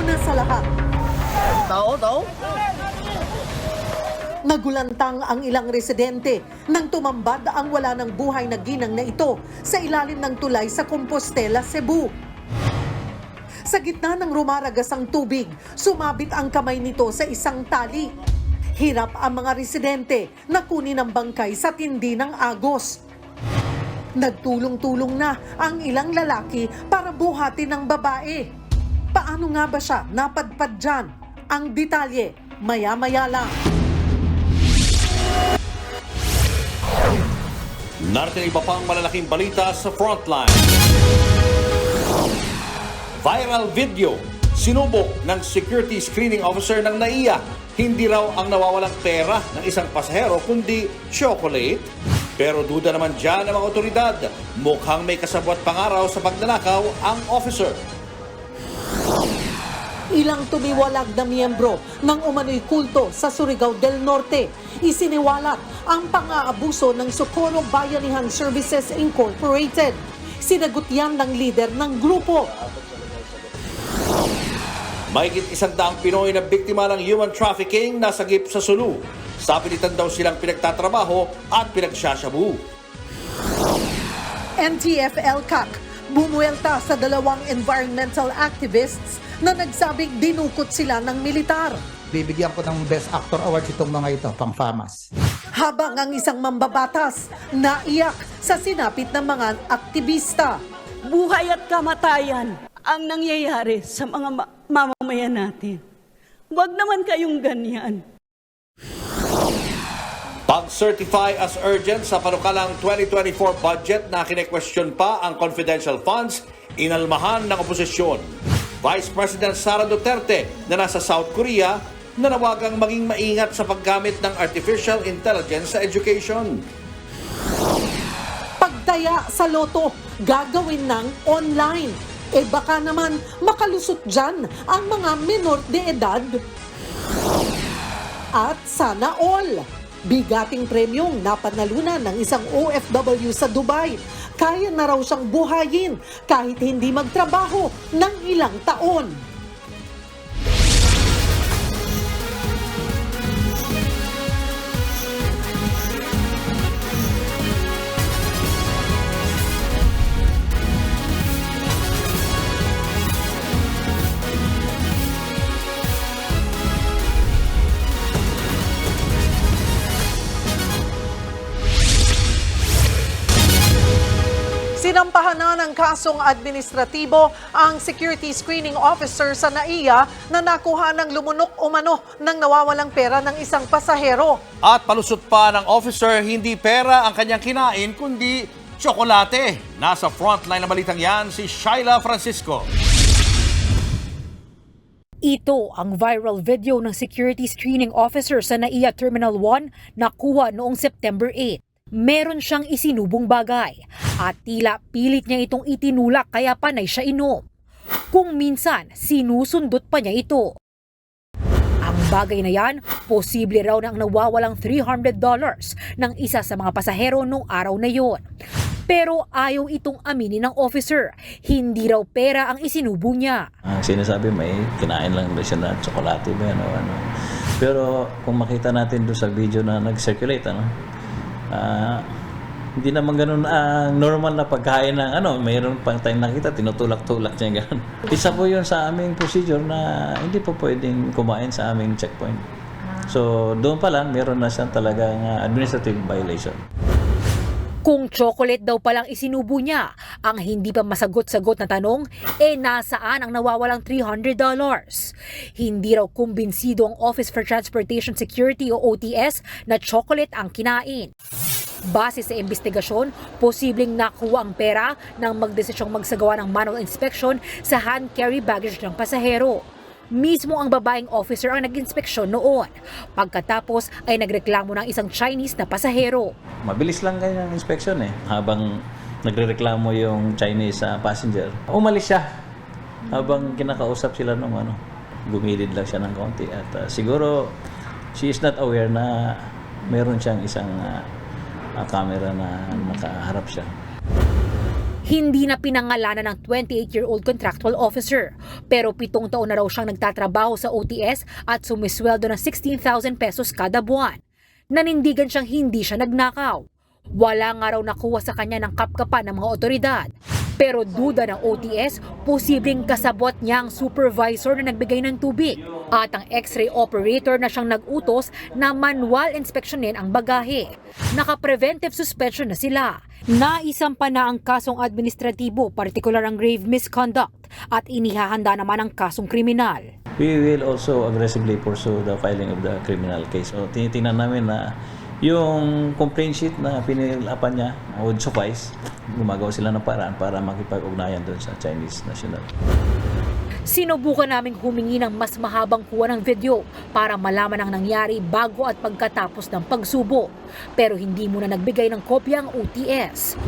una sa lahat, Tao. nagulantang ang ilang residente nang tumambad ang wala ng buhay na ginang na ito sa ilalim ng tulay sa Compostela, Cebu. Sa gitna ng rumaragasang tubig, sumabit ang kamay nito sa isang tali. Hirap ang mga residente na kunin ang bangkay sa tindi ng agos. Nagtulong-tulong na ang ilang lalaki para buhatin ang babae. Paano nga ba siya napadpad dyan? Ang detalye, maya-maya lang. Narito iba pang malalaking balita sa Frontline. Viral video, sinubok ng security screening officer ng NAIA. Hindi raw ang nawawalang pera ng isang pasahero kundi chocolate. Pero duda naman dyan ng mga otoridad. Mukhang may kasabwat pangaraw sa pagnanakaw ang officer. Ilang tumiwalag na miyembro ng umano'y kulto sa Surigao del Norte. Isiniwalat ang pang-aabuso ng Socorro Bayanihan Services Incorporated. Sinagot yan ng lider ng grupo. Mahigit 100 Pinoy na biktima ng human trafficking nasagip sa Sulu. Sa pilitan daw silang pinagtatrabaho at pinagsasyabu. NTF-ELCAC bumuelta sa dalawang environmental activists na nagsabing dinukot sila ng militar. Bibigyan ko ng Best Actor Award itong mga ito, pang FAMAS. Habang ang isang mambabatas naiyak sa sinapit ng mga aktivista. Buhay at kamatayan ang nangyayari sa mga mamamayan natin. Huwag naman kayong ganyan. Pag-certify as urgent sa panukalang 2024 budget na kine-question pa ang confidential funds, inalmahan ng oposisyon. Vice President Sara Duterte na nasa South Korea nanawagang maging maingat sa paggamit ng artificial intelligence sa education. Pagtaya sa loto, gagawin ng online. Baka naman makalusot dyan ang mga menor de edad. At sana all. Bigating premyong napanalunan ng isang OFW sa Dubai. Kaya na raw siyang buhayin kahit hindi magtrabaho ng ilang taon. Sinampahan na ng kasong administratibo ang security screening officer sa NAIA na nakuha ng lumunok umano ng nawawalang pera ng isang pasahero. At palusot pa ng officer, hindi pera ang kanyang kinain kundi tsokolate. Nasa frontline na balitang yan si Shyla Francisco. Ito ang viral video ng security screening officer sa NAIA Terminal 1 na kuha noong September 8. Meron siyang isinubong bagay at tila pilit niya itong itinulak kaya panay siya inom. Kung minsan, sinusundot pa niya ito. Ang bagay na yan, posible raw na ang nawawalang $300 ng isa sa mga pasahero noong araw na yon. Pero ayaw itong aminin ng officer. Hindi raw pera ang isinubo niya. Ang sinasabi may kinain lang siya na tsokolate ba yan o ano. Pero kung makita natin doon sa video na nag-circulate, hindi naman ganun normal na pagkain ng mayroon pang tayong nakita, tinutulak-tulak niya gano'n. Isa po yun sa aming procedure na hindi po pwedeng kumain sa aming checkpoint. So doon pa lang, meron na siyang talagang administrative violation. Kung chocolate daw palang isinubo niya, ang hindi pa masagot-sagot na tanong, nasaan ang nawawalang $300? Hindi raw kumbinsido ang Office for Transportation Security o OTS na chocolate ang kinain. Base sa investigasyon, posibleng nakuha ang pera nang magdesisyong magsagawa ng manual inspection sa hand carry baggage ng pasahero. Mismo ang babaeng officer ang nag-inspeksyon noon. Pagkatapos ay nagreklamo ng isang Chinese na pasahero. Mabilis lang ganyan ang inspection habang nagrereklamo yung Chinese passenger. Umalis siya habang kinakausap sila nung gumilid lang siya ng konti at siguro she is not aware na meron siyang isang camera na nakaharap siya. Hindi na pinangalanan ng 28-year-old contractual officer, pero 7 taon na raw siyang nagtatrabaho sa OTS at sumisweldo ng 16,000 pesos kada buwan. Nanindigan siyang hindi siya nagnakaw. Wala nga raw nakuha sa kanya ng kapkapan ng mga otoridad. Pero duda ng OTS, posibleng kasabot niya ang supervisor na nagbigay ng tubig at ang x-ray operator na siyang nag-utos na manual inspeksyonin ang bagahe. Naka-preventive suspension na sila. Naisampa na ang kasong administratibo, partikular ang grave misconduct, at inihahanda naman ang kasong kriminal. We will also aggressively pursue the filing of the criminal case. So, tinitingnan namin na yung complaint sheet na pinilapan niya would suffice. Gumagawa sila ng paraan para makipag-ugnayan doon sa Chinese national. Sinubukan naming humingi ng mas mahabang kuha ng video para malaman ang nangyari bago at pagkatapos ng pagsubo. Pero hindi muna nagbigay ng kopya ang OTS.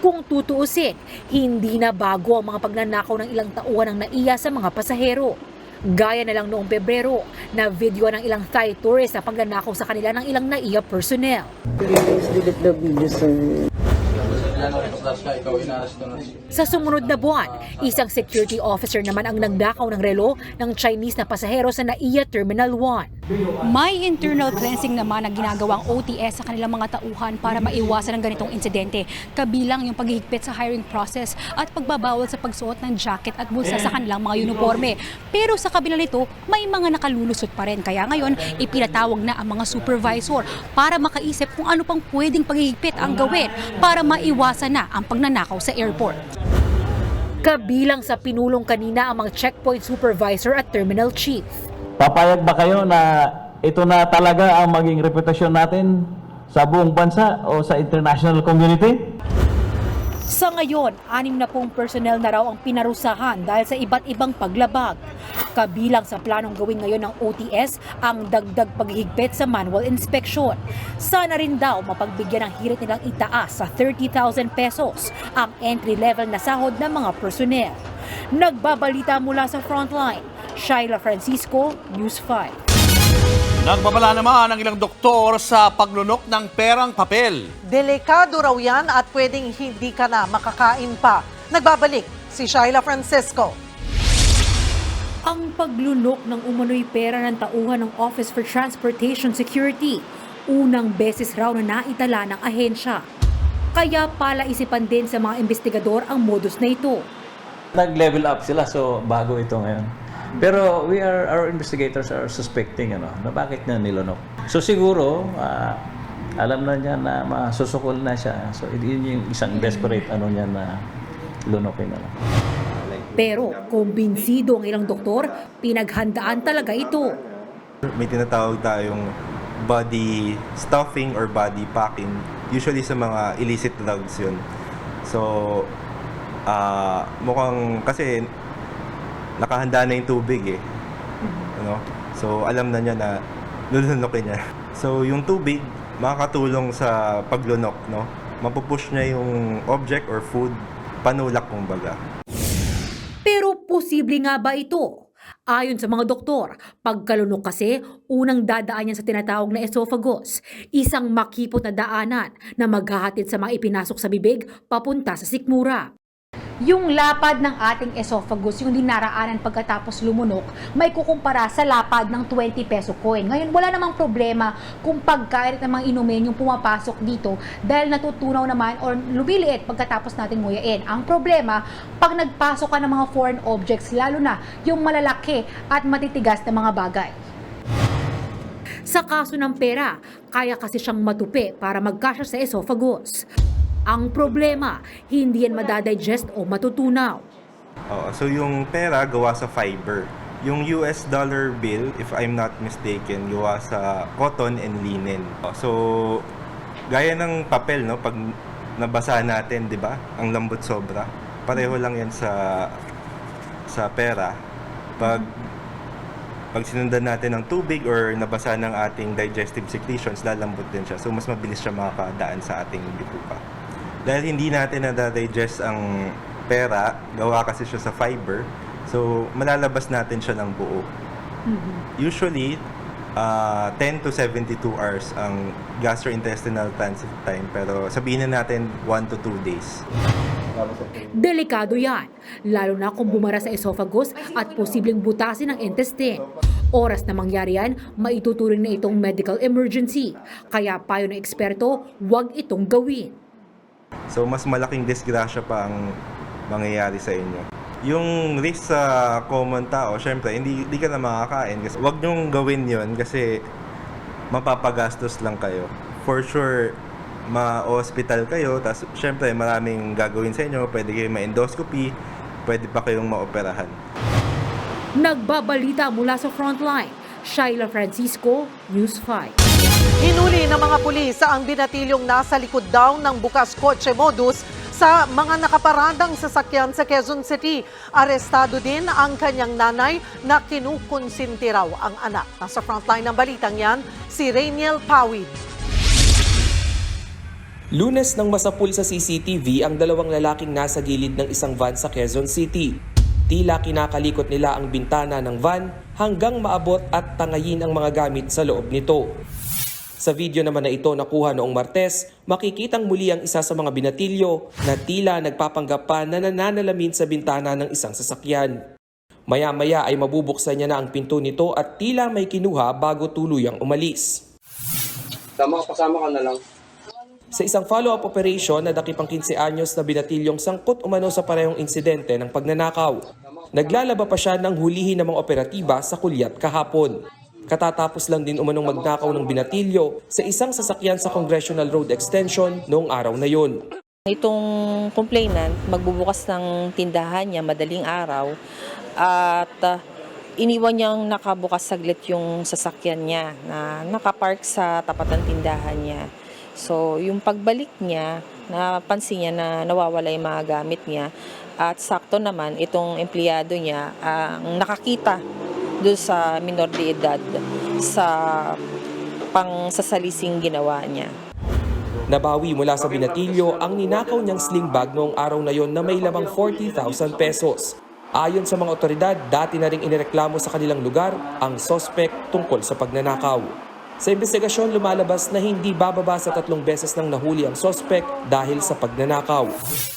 Kung tutuusin, hindi na bago ang mga pagnanakaw ng ilang tauhan ng NAIA sa mga pasahero. Gaya na lang noong Pebrero, na video ng ilang Thai tourists na pagnanakaw sa kanila ng ilang NAIA personnel. Sa sumunod na buwan, isang security officer naman ang nagnakaw ng relo ng Chinese na pasahero sa NAIA Terminal 1. May internal cleansing naman na ginagawang OTS sa kanilang mga tauhan para maiwasan ang ganitong insidente. Kabilang yung paghihigpit sa hiring process at pagbabawal sa pagsuot ng jacket at bulsa sa kanilang mga uniforme. Pero sa kabila nito, may mga nakalulusot pa rin. Kaya ngayon, ipinatawag na ang mga supervisor para makaisip kung ano pang pwedeng paghihigpit ang gawin para maiwasan na ang pagnanakaw sa airport. Kabilang sa pinulong kanina ang mga checkpoint supervisor at terminal chief. Papayag ba kayo na ito na talaga ang maging reputasyon natin sa buong bansa o sa international community? Sa ngayon, 60 personnel na raw ang pinarusahan dahil sa iba't ibang paglabag. Kabilang sa planong gawin ngayon ng OTS ang dagdag paghihigpit sa manual inspection. Sana rin daw mapagbigyan ng hirit nilang itaas sa 30,000 pesos ang entry-level na sahod ng mga personnel. Nagbabalita mula sa Frontline, Shaila Francisco, News 5. Nagbabala naman ang ilang doktor sa paglunok ng perang papel. Delikado raw yan at pwedeng hindi ka na makakain pa. Nagbabalik si Shaila Francisco. Ang paglunok ng umano'y pera ng tauhan ng Office for Transportation Security, unang beses raw na naitala ng ahensya. Kaya palaisipan din sa mga investigador ang modus na ito. Nag-level up sila, so bago ito ngayon. Pero our investigators are suspecting na bakit niya nilunok. So siguro, alam na niya na masusukol na siya. So yun yung isang desperate niya na lunokin na lang. Pero kumbinsido ang ilang doktor, pinaghandaan talaga ito. May tinatawag tayong body stuffing or body packing. Usually sa mga illicit drugs yun. So, mukhang kasi nakahanda na yung tubig eh. So, alam na niya na lulunokin niya. So, yung tubig, makakatulong sa paglunok, no? Mapupush niya yung object or food, panulak kumbaga. Pero posible nga ba ito? Ayon sa mga doktor, pagkalunok kasi, unang dadaan yan sa tinatawag na esophagus, isang makipot na daanan na maghahatid sa mga ipinasok sa bibig papunta sa sikmura. Yung lapad ng ating esophagus, yung dinaraanan pagkatapos lumunok, may kukumpara sa lapad ng 20 peso coin. Ngayon, wala namang problema kung pagkairit ng mga inumin yung pumapasok dito dahil natutunaw naman or lumiliit pagkatapos natin nguyain. Ang problema, pag nagpasok ka ng mga foreign objects, lalo na yung malalaki at matitigas na mga bagay. Sa kaso ng pera, kaya kasi siyang matupi para magkasya sa esophagus. Ang problema, hindi yan madadigest o matutunaw. So yung pera gawa sa fiber. Yung US dollar bill, if I'm not mistaken, gawa sa cotton and linen. So gaya ng papel, no, pag nabasa natin, 'di ba? Ang lambot sobra. Pareho lang 'yan sa pera. Pag sinundan natin ng tubig or nabasa ng ating digestive secretions, lalambot din siya. So mas mabilis siya makakadaan sa ating bituka. Dahil hindi natin na-digest ang pera, gawa kasi siya sa fiber, so malalabas natin siya ng buo. Usually, 10 to 72 hours ang gastrointestinal transit time, pero sabihin na natin 1 to 2 days. Delikado yan, lalo na kung bumara sa esophagus at posibleng butasin ng intestine. Oras na mangyari yan, maituturing na itong medical emergency. Kaya payo ng eksperto, huwag itong gawin. So mas malaking disgrasya pa ang mangyayari sa inyo. Yung risk sa common tao, syempre, hindi ka na makakain. Kasi huwag nyong gawin yon kasi mapapagastos lang kayo. For sure, ma-hospital kayo, tapos syempre maraming gagawin sa inyo, pwede kayong ma-endoscopy, pwede pa kayong maoperahan. Nagbabalita mula sa Frontline, Shaila Francisco, News 5. Hinuli ng mga pulis ang binatilyong nasa likod daw ng bukas kotse modus sa mga nakaparadang sasakyan sa Quezon City. Arestado din ang kanyang nanay na kinukonsinti raw ang anak. Nasa frontline ng balitang yan, si Rainiel Pawid. Lunes nang masapul sa CCTV ang dalawang lalaking nasa gilid ng isang van sa Quezon City. Tila kinakalikot nila ang bintana ng van hanggang maabot at tangayin ang mga gamit sa loob nito. Sa video naman na ito nakuha noong Martes, makikitang muli ang isa sa mga binatilyo na tila nagpapanggap pa na nananalamin sa bintana ng isang sasakyan. Maya-maya ay mabubuksan niya na ang pinto nito at tila may kinuha bago tuluyang umalis. Pasama ka na lang. Sa isang follow-up operation na dakipang 15 anyos na binatilyong sangkot umano sa parehong insidente ng pagnanakaw. Naglalaba pa siya ng hulihin ng mga operatiba sa Kulyat kahapon. Katatapos lang din umanong magnakaw ng binatilyo sa isang sasakyan sa Congressional Road Extension noong araw na yun. Itong complainant, magbubukas ng tindahan niya madaling araw at iniwan niyang nakabukas saglit yung sasakyan niya na nakapark sa tapat ng tindahan niya. So yung pagbalik niya, napansin niya na nawawala yung mga gamit niya at sakto naman itong empleyado niya ang nakakita doon sa minor de edad sa pangsasalising ginawa niya. Nabawi mula sa binatilyo ang ninakaw niyang sling bag noong araw na yon na may lamang 40,000 pesos. Ayon sa mga otoridad, dati na ring inireklamo sa kanilang lugar ang sospek tungkol sa pagnanakaw. Sa investigasyon, lumalabas na hindi bababa sa 3 beses nang nahuli ang sospek dahil sa pagnanakaw.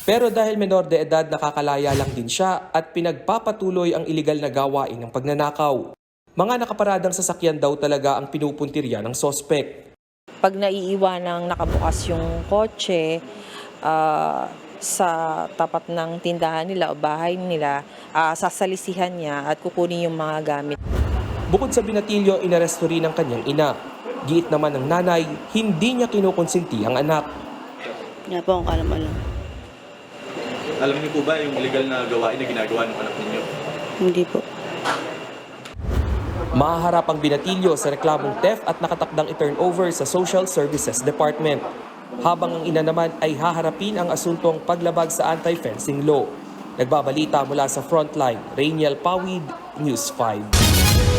Pero dahil menor de edad, nakakalaya lang din siya at pinagpapatuloy ang iligal na gawain ng pagnanakaw. Mga nakaparadang sasakyan daw talaga ang pinupuntirya ng sospek. Pag naiiwanang nakabukas yung kotse sa tapat ng tindahan nila o bahay nila, sasalisihan niya at kukunin yung mga gamit. Bukod sa binatilyo, inaresto rin ang kanyang ina. Giit naman ng nanay, hindi niya kinukonsinti ang anak. Nga po, ang alam-alam. Alam niyo po ba yung illegal na gawain na ginagawa ng anak ninyo? Hindi po. Mahaharap ang binatilyo sa reklamong theft at nakatakdang i-turnover sa Social Services Department. Habang ang ina naman ay haharapin ang asuntong paglabag sa anti-fencing law. Nagbabalita mula sa Frontline, Rainiel Pawid, News 5.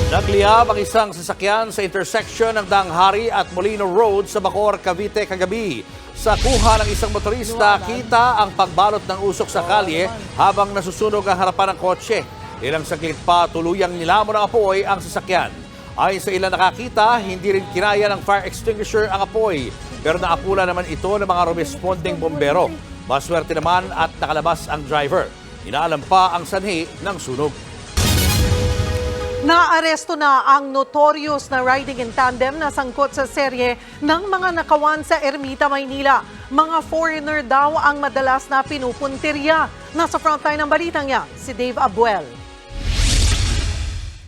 Nagliyab ang isang sasakyan sa intersection ng Danghari at Molino Road sa Bacoor, Cavite kagabi. Sa kuha ng isang motorista, kita ang pagbalot ng usok sa kalye habang nasusunog ang harapan ng kotse. Ilang saglit pa, tuluyang nilamon ng apoy ang sasakyan. Ayon sa ilang nakakita, hindi rin kinaya ng fire extinguisher ang apoy. Pero naapula naman ito ng mga responding bombero. Maswerte naman at nakalabas ang driver. Inaalam pa ang sanhi ng sunog. Naaresto na ang notorious na riding in tandem na sangkot sa serye ng mga nakawan sa Ermita, Maynila. Mga foreigner daw ang madalas na pinupuntirya. Nasa frontline ng balitang yan, si Dave Abuel.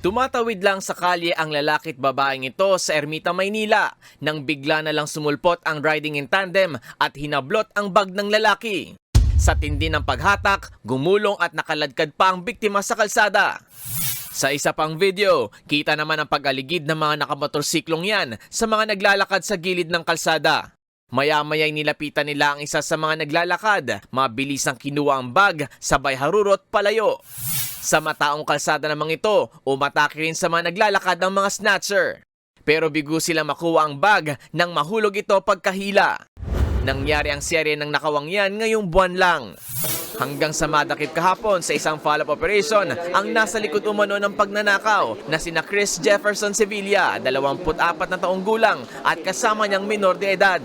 Tumatawid lang sa kalye ang lalaki at babaeng ito sa Ermita, Maynila nang bigla na lang sumulpot ang riding in tandem at hinablot ang bag ng lalaki. Sa tindi ng paghatak, gumulong at nakaladkad pa ang biktima sa kalsada. Sa isa pang video, kita naman ang pag-aligid ng mga nakamotorsiklong yan sa mga naglalakad sa gilid ng kalsada. Maya-maya'y nilapitan nila ang isa sa mga naglalakad, mabilis ang kinuha ang bag, sabay harurot palayo. Sa mataong kalsada namang ito, umatake rin sa mga naglalakad ng mga snatcher. Pero bigo sila makuha ang bag nang mahulog ito pagkahila. Nangyari ang serye ng nakawang yan ngayong buwan lang. Hanggang sa madakip kahapon sa isang follow-up operation ang nasa likod umano ng pagnanakaw na sina Chris Jefferson Sevilla, 24 na taong gulang at kasama niyang minor de edad.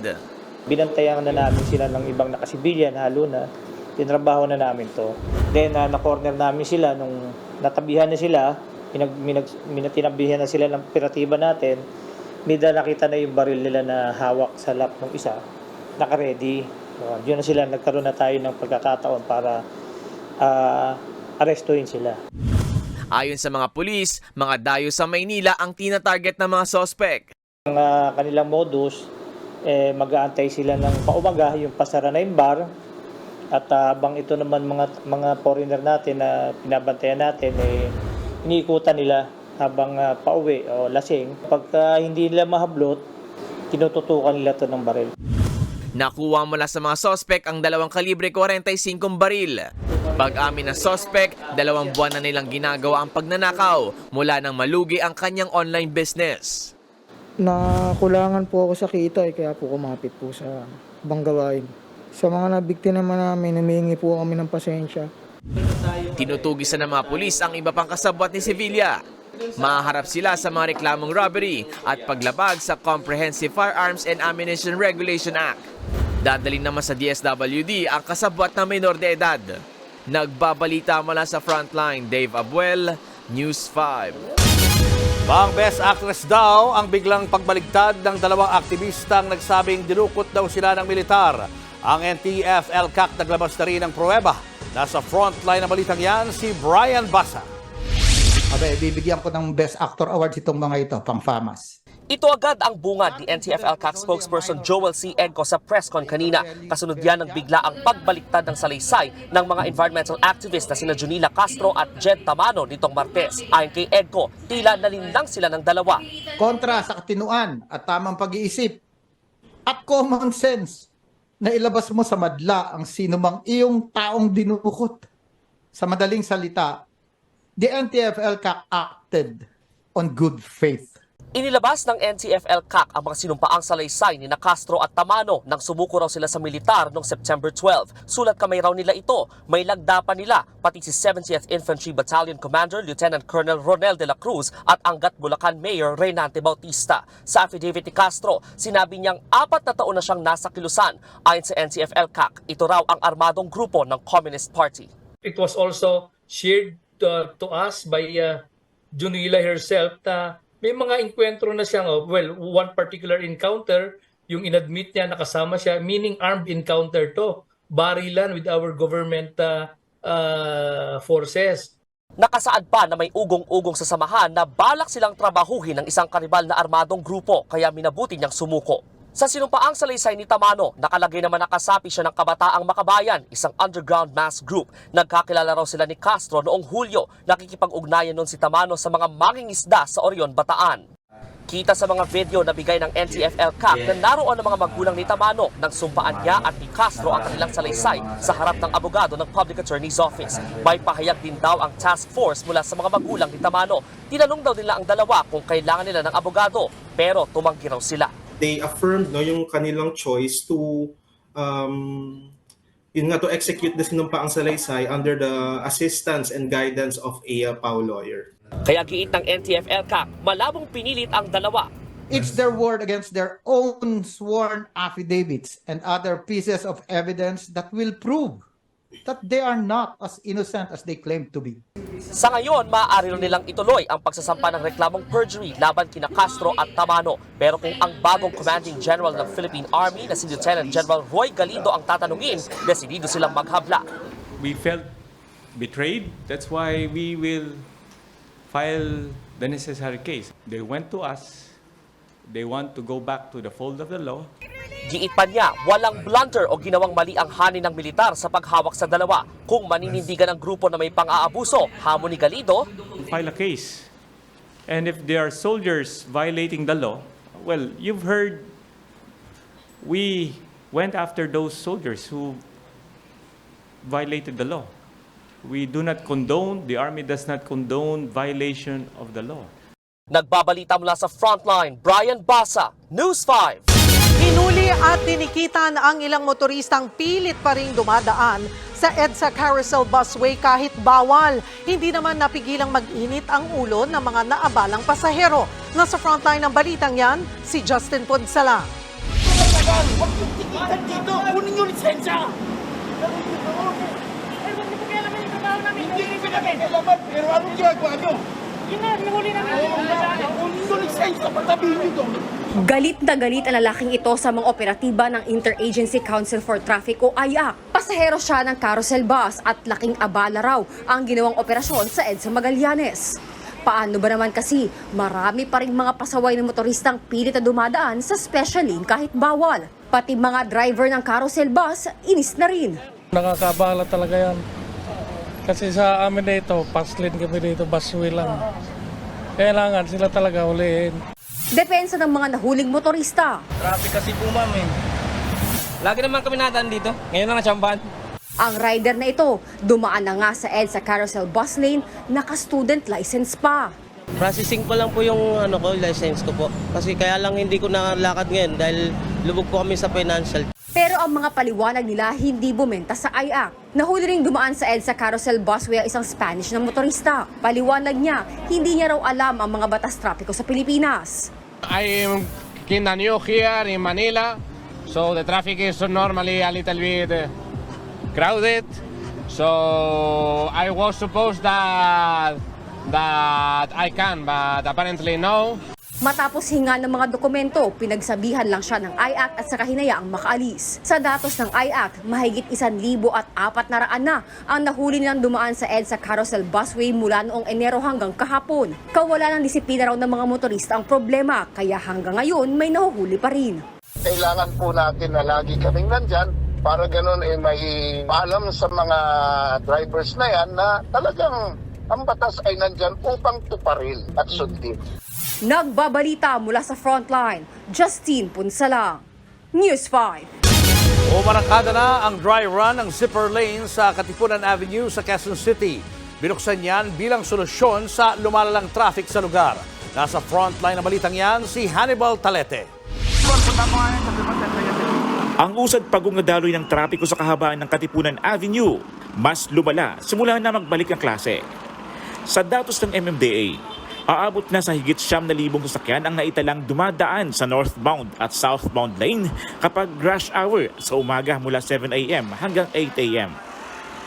Binantayan na namin sila ng ibang nakasibilyan, halo na. Tinrabaho na namin to. Then, na-corner namin sila nung natabihan na sila, tinabihan na sila ng operatiba natin. Mida nakita na yung baril nila na hawak sa lap ng isa, naka-ready. Yun na sila, nagkaroon na tayo ng pagkakataon para arestuhin sila. Ayon sa mga pulis, mga dayo sa Maynila ang tina-target ng mga sospek. Ang kanilang modus, mag-aantay sila ng paumaga, yung pasara na yung bar. At habang ito naman mga foreigner natin na pinabantayan natin, iniikutan nila habang pauwi o lasing. Pagka hindi nila mahablot, tinututukan nila ito ng baril. Nakuha mula sa mga sospek ang 2 kalibre 45 baril. Pag-amin ng sospek, 2 buwan na nilang ginagawa ang pagnanakaw mula nang malugi ang kanyang online business. Nakulangan po ako sa kita kaya po kumapit po sa banggawain. Sa mga nabiktima namin, humingi po kami ng pasensya. Tinutugisan ng mga pulis ang iba pang kasabwat ni Sevilla. Maharap sila sa mga reklamong robbery at paglabag sa Comprehensive Firearms and Ammunition Regulation Act. Dadalhin naman sa DSWD ang kasabwat na minor de edad. Nagbabalita mula sa Frontline, Dave Abuel, News 5. Pang Best Actress daw ang biglang pagbaligtad ng 2 aktivistang nagsabing dinukot daw sila ng militar. Ang NTF-ELCAC naglabas na rin ng pruweba. Nasa frontline ng balitang yan si Brian Basa. Bibigyan ko ng Best Actor Awards itong mga ito, pang FAMAS. Ito agad ang bungad ni NTF-ELCAC spokesperson Joel C. Edco sa presscon kanina. Kasunod yan ng bigla ang pagbaliktad ng salaysay ng mga environmental activists na sina Junila Castro at Jed Tamano nitong Martes. Ayon kay Edco, tila nalinlang sila ng dalawa. Kontra sa katinuan at tamang pag-iisip at common sense na ilabas mo sa madla ang sinumang iyong taong dinukot. Sa madaling salita, the NTF-ELCAC acted on good faith. Inilabas ng NTF-ELCAC ang mga sinumpaang salaysay ni Castro at Tamano nang sumuko raw sila sa militar noong September 12. Sulat kamay raw nila ito, may lagda pa nila, pati si 70th Infantry Battalion Commander Lieutenant Colonel Ronel de la Cruz at Angat Bulacan Mayor Reynante Bautista. Sa affidavit ni Castro, sinabi niyang 4 na taon na siyang nasa kilusan. Ayon sa NTF-ELCAC, ito raw ang armadong grupo ng Communist Party. It was also shared to us by Junila herself na may mga enkwentro na siyang, one particular encounter, yung inadmit niya nakasama siya, meaning armed encounter to, barilan with our government forces. Nakasaad pa na may ugong-ugong sa samahan na balak silang trabahuhin ng isang karibal na armadong grupo kaya minabuti niyang sumuko. Sa sinumpaang salaysay ni Tamano, nakalagay naman nakasapi siya ng Kabataang Makabayan, isang underground mass group. Nagkakilala raw sila ni Castro noong Hulyo. Nakikipag-ugnayan noon si Tamano sa mga mangingisda sa Orion, Bataan. Kita sa mga video na bigay ng NTF-ELCAC na naroon ang mga magulang ni Tamano nang sumpaan niya at ni Castro ang kanilang salaysay sa harap ng abogado ng Public Attorney's Office. May pahayag din daw ang task force mula sa mga magulang ni Tamano. Tinanong daw nila ang dalawa kung kailangan nila ng abogado, pero tumanggi raw sila. They affirmed yung kanilang choice to to execute the sinumpaang salaysay under the assistance and guidance of a PAO lawyer. Kaya giit ng NTF-ELCAC, malabong pinilit ang dalawa. It's their word against their own sworn affidavits and other pieces of evidence that will prove that they are not as innocent as they claim to be. Sa ngayon, maaari rin nilang ituloy ang pagsasampa ng reklamong perjury laban kina Castro at Tamano. Pero kung ang bagong Commanding General ng Philippine Army na si Lieutenant General Roy Galindo ang tatanungin, desidido silang maghabla. We felt betrayed. That's why we will file the necessary case. They went to us. They want to go back to the fold of the law. Giit pa niya, walang blunder o ginawang mali ang hanin ng militar sa paghawak sa dalawa. Kung maninindigan ang grupo na may pang-aabuso, hamon ni Galindo, file a case. And if there are soldiers violating the law, well, you've heard we went after those soldiers who violated the law. We do not condone, the Army does not condone violation of the law. Nagbabalita mula sa Frontline, Brian Basa, News 5. Hinuli at tinikitan ang ilang motoristang pilit pa ring dumadaan Sa EDSA Carousel Busway kahit bawal, hindi naman napigilang mag-init ang ulo ng mga naabalang pasahero. Nasa frontline ng balitang yan, si Justin Punsala. Huwag yung tikitan dito! Kunin yung lisensya! Hindi rin pinakailaman, pero anong ginagawa nyo? Yun na, nahuli namin. Kunin yung lisensya, patabihin nyo doon. Galit na galit ang lalaking ito sa mga operatiba ng Interagency Council for Traffic o IAC. Pasahero siya ng carousel bus at laking abala raw ang ginawang operasyon sa EDSA Magallanes. Paano ba naman kasi marami pa rin mga pasaway ng motoristang pilit na dumadaan sa special lane kahit bawal. Pati mga driver ng carousel bus, inis na rin. Nakakabala talaga yan. Kasi sa amin dito, fast lane kami dito, busway lang. Kailangan sila talaga huliin. Depensa ng mga nahuling motorista. Traffic kasi po, ma'am eh. Lagi naman kami nataan dito. Ngayon lang natsambahan. Ang rider na ito, dumaan na nga sa EDSA Carousel Bus Lane, naka-student license pa. Processing pa lang po yung license ko po. Kasi kaya lang hindi ko nakalakad ngayon dahil lubog po kami sa financial. Pero ang mga paliwanag nila hindi bumenta sa IAC. Nahuli ring dumaan sa EDSA Carousel Busway ang isang Spanish na motorista. Paliwanag niya, hindi niya raw alam ang mga batas trapiko sa Pilipinas. I'm kinda new here in Manila, so the traffic is normally a little bit crowded. So I was supposed that I can, but apparently no. Matapos hinga ng mga dokumento, pinagsabihan lang siya ng IAC at saka hinayaang makaalis. Sa datos ng IAC, mahigit 1,400 na ang nahuli nilang dumaan sa EDSA Carousel Busway mula noong Enero hanggang kahapon. Kawalan ng disiplina raw ng mga motorista ang problema, kaya hanggang ngayon may nahuhuli pa rin. Kailangan po natin na lagi kaming nandyan para ganun may paalam sa mga drivers na yan na talagang ang batas ay nandyan upang tuparin at sundin. Nagbabalita mula sa frontline, Justine Punsala, News 5. Umarangkada na ang dry run ng zipper lane sa Katipunan Avenue sa Quezon City. Binuksan yan bilang solusyon sa lumalalang traffic sa lugar. Nasa frontline ng balitang yan si Hannibal Talete. Ang usad paggungadaloy ng trapiko sa kahabaan ng Katipunan Avenue mas lumala simula na magbalik ang klase. Sa datos ng MMDA, aabot na sa higit 9,000 sasakyan ang naitalang dumadaan sa northbound at southbound lane kapag rush hour sa umaga mula 7 a.m. hanggang 8 a.m.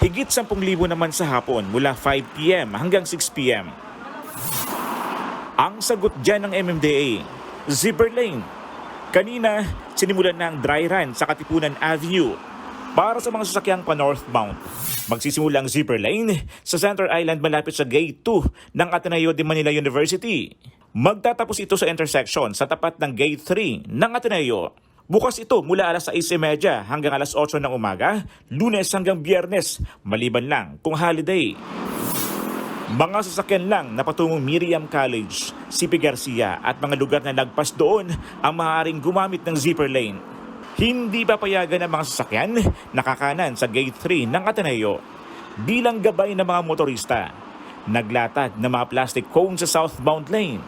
Higit 10,000 naman sa hapon mula 5 p.m. hanggang 6 p.m. Ang sagot dyan ng MMDA, zipper lane. Kanina, sinimulan na ang dry run sa Katipunan Avenue para sa mga sasakyang pa-northbound. Magsisimula ang zipper lane sa Center Island malapit sa Gate 2 ng Ateneo de Manila University. Magtatapos ito sa intersection sa tapat ng Gate 3 ng Ateneo. Bukas ito mula alas 6:30 hanggang alas 8 ng umaga, Lunes hanggang Biyernes, maliban lang kung holiday. Mga sasakyan lang na patungong Miriam College, CP Garcia at mga lugar na lagpas doon ang maaaring gumamit ng zipper lane. Hindi papayagan ng mga sasakyan na kakanan sa Gate 3 ng Ateneo. Bilang gabay ng mga motorista, naglatag ng mga plastic cone sa southbound lane.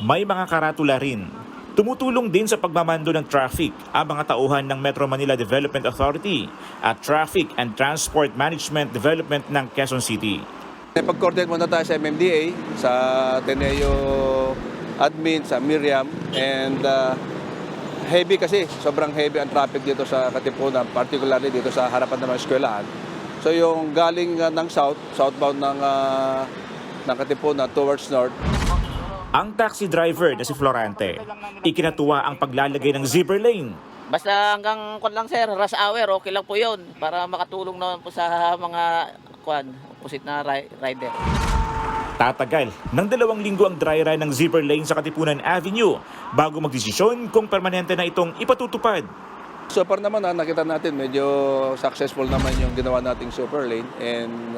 May mga karatula rin. Tumutulong din sa pagmamando ng traffic ang mga tauhan ng Metro Manila Development Authority at Traffic and Transport Management Development ng Quezon City. Pag-coordinate muna tayo sa MMDA, sa Ateneo Admin, sa Miriam, and heavy kasi, sobrang heavy ang traffic dito sa Katipunan, particularly dito sa harapan ng mga eskwelahan. So yung galing ng southbound ng Katipunan towards north. Ang taxi driver na si Florante, ikinatuwa ang paglalagay ng zipper lane. Basta hanggang lang sir, rush hour, okay lang po yun para makatulong naman po sa mga opposite na rider. Tatagal ng 2 linggo ang dry run ng zipper lane sa Katipunan Avenue bago magdesisyon kung permanente na itong ipatutupad. So far naman nakita natin medyo successful naman yung ginawa nating super lane and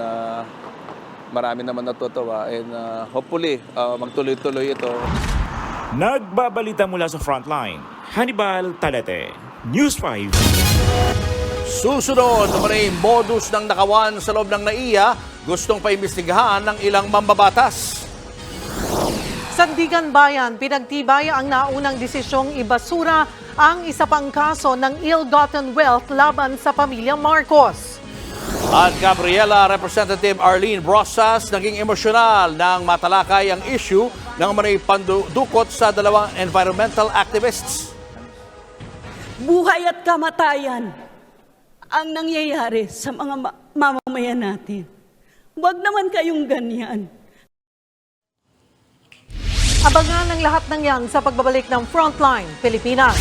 marami naman natutuwa and hopefully magtuloy-tuloy ito. Nagbabalita mula sa frontline, Hannibal Talete, News 5. Susunod naman ay modus ng nakawan sa loob ng NAIA, gustong paimbestigahan ng ilang mambabatas. Sandigan Bayan, pinagtibay ang naunang desisyong ibasura ang isa pang kaso ng ill-gotten wealth laban sa pamilya Marcos. At Gabriela, Representative Arlene Brosas naging emosyonal nang matalakay ang issue ng manay pandukot sa dalawang environmental activists. Buhay at kamatayan ang nangyayari sa mga mamamayan natin. Huwag naman kayong ganyan. Abangan ang lahat ng yan sa pagbabalik ng Frontline Pilipinas.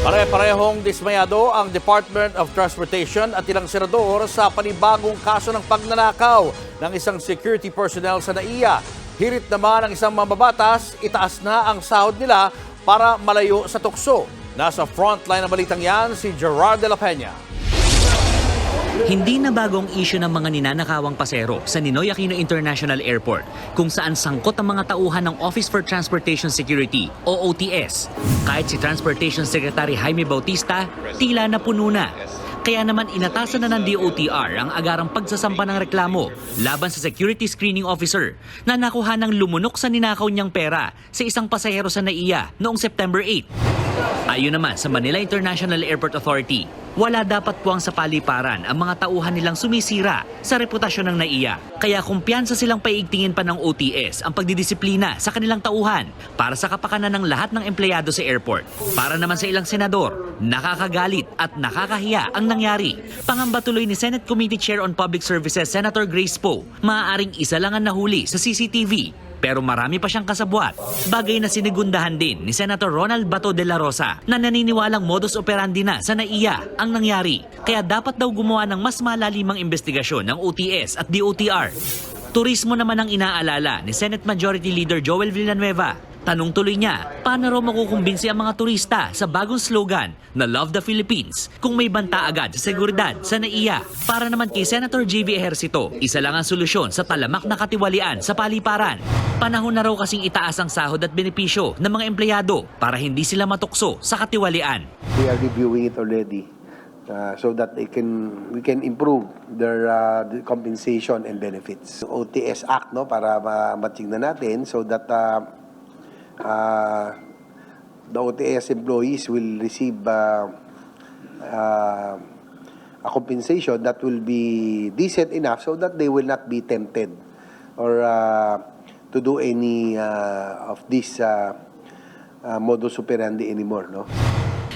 Pare-parehong dismayado ang Department of Transportation at ilang senador sa panibagong kaso ng pagnanakaw ng isang security personnel sa NAIA. Hirit naman ang isang mambabatas, itaas na ang sahod nila para malayo sa tukso. Nasa frontline ng balitang yan si Gerard de la Peña. Hindi na bagong issue ng mga ninanakawang pasero sa Ninoy Aquino International Airport kung saan sangkot ang mga tauhan ng Office for Transportation Security o OTS. Kahit si Transportation Secretary Jaime Bautista, tila na puno na. Kaya naman inatasan na ng DOTR ang agarang pagsasampa ng reklamo laban sa security screening officer na nakuha ng lumunok sa ninakaw niyang pera sa isang pasahero sa NAIA noong September 8. Ayon naman sa Manila International Airport Authority, wala dapat puwang sa paliparan ang mga tauhan nilang sumisira sa reputasyon ng NAIA. Kaya kumpiyansa silang paiigtingin pa ng OTS ang pagdidisiplina sa kanilang tauhan para sa kapakanan ng lahat ng empleyado sa airport. Para naman sa ilang senador, nakakagalit at nakakahiya ang nangyari. Pangamba tuloy ni Senate Committee Chair on Public Services Senator Grace Poe, maaaring isa lang ang nahuli sa CCTV. Pero marami pa siyang kasabwat. Bagay na sinigundahan din ni Senator Ronald Bato de la Rosa na naniniwalang modus operandi na sa NAIA ang nangyari. Kaya dapat daw gumawa ng mas malalimang investigasyon ng OTS at DOTR. Turismo naman ang inaalala ni Senate Majority Leader Joel Villanueva. Tanong tuloy niya, paano raw makukumbinsi ang mga turista sa bagong slogan na Love the Philippines kung may banta agad sa seguridad sa NAIA? Para naman kay Senator JV Ejercito, isa lang ang solusyon sa talamak na katiwalian sa paliparan. Panahon na raw kasing itaas ang sahod at benepisyo ng mga empleyado para hindi sila matukso sa katiwalian. We are reviewing it already so that we can improve their compensation and benefits. OTS Act, no, para matingnan natin so that the OTS employees will receive a compensation that will be decent enough so that they will not be tempted or to do any of this modus operandi anymore, no?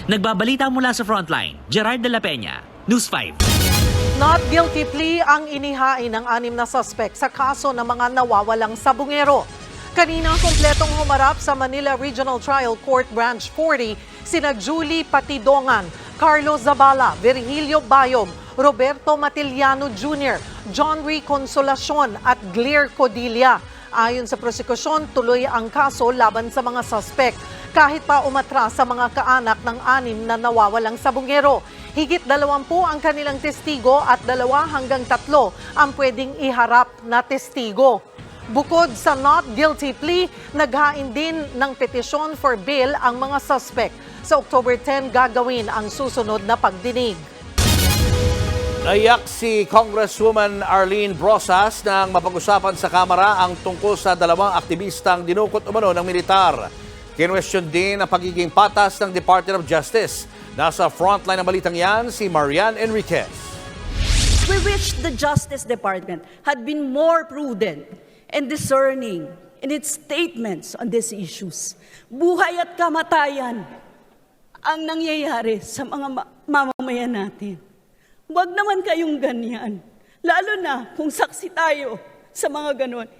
Nagbabalita mula sa Frontline, Gerard de la Peña, News 5. Not guilty plea ang inihain ng 6 na suspect sa kaso ng mga nawawalang sabungero. Kanina kumpletong humarap sa Manila Regional Trial Court Branch 40 sina Julie Patidongan, Carlos Zabala, Virgilio Bayom, Roberto Matiliano Jr., John Ree Consolacion at Glear Codilla. Ayon sa prosekusyon, tuloy ang kaso laban sa mga suspect kahit pa umatras sa mga kaanak ng 6 na nawawalang sabungero. Higit 20 ang kanilang testigo at 2 hanggang 3 ang pwedeng iharap na testigo. Bukod sa not guilty plea, naghain din ng petisyon for bail ang mga suspect. Sa October 10, gagawin ang susunod na pagdinig. Naiyak si Congresswoman Arlene Brosas nang mapag-usapan sa Kamara ang tungkol sa 2 aktivistang dinukot umano ng militar. Kinwestiyon din ang pagiging patas ng Department of Justice. Nasa frontline ng balitang yan si Marian Enriquez. We wish the Justice Department had been more prudent and discerning in its statements on these issues. Buhay at kamatayan ang nangyayari sa mga mamamayan natin. Huwag naman kayong ganyan, lalo na kung saksi tayo sa mga ganon.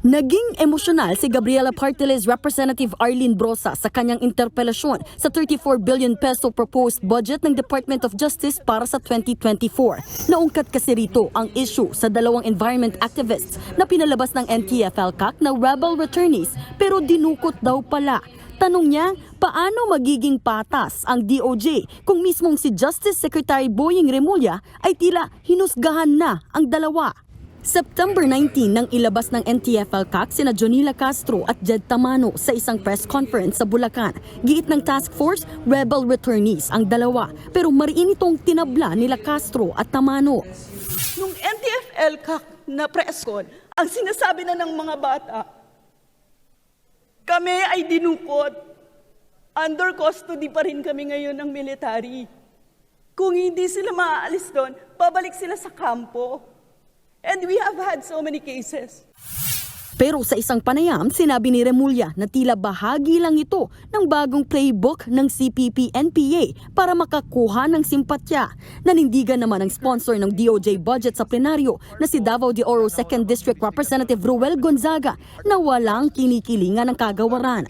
Naging emosyonal si Gabriela Partiles Representative Arlene Brosas sa kanyang interpelasyon sa 34 billion peso proposed budget ng Department of Justice para sa 2024. Naungkat kasi rito ang issue sa 2 environment activists na pinalabas ng NTF-ELCAC na rebel returnees pero dinukot daw pala. Tanong niya, paano magiging patas ang DOJ kung mismong si Justice Secretary Boying Remulla ay tila hinusgahan na ang 2? September 19 nang ilabas ng NTF-ELCAC sina Jonila Castro at Jed Tamano sa isang press conference sa Bulacan. Giit ng task force, rebel returnees ang dalawa, pero mariin itong tinabla nila Castro at Tamano. Nung NTF-ELCAC na press con, ang sinasabi na ng mga bata, kami ay dinukot. Under custody pa rin kami ngayon ng military. Kung hindi sila maaalis doon, babalik sila sa kampo. And we have had so many cases. Pero sa isang panayam, sinabi ni Remulla na tila bahagi lang ito ng bagong playbook ng CPP-NPA para makakuha ng simpatya. Nanindigan naman ang sponsor ng DOJ budget sa plenaryo na si Davao de Oro 2nd District Representative Ruel Gonzaga na walang kinikilingan ng kagawaran.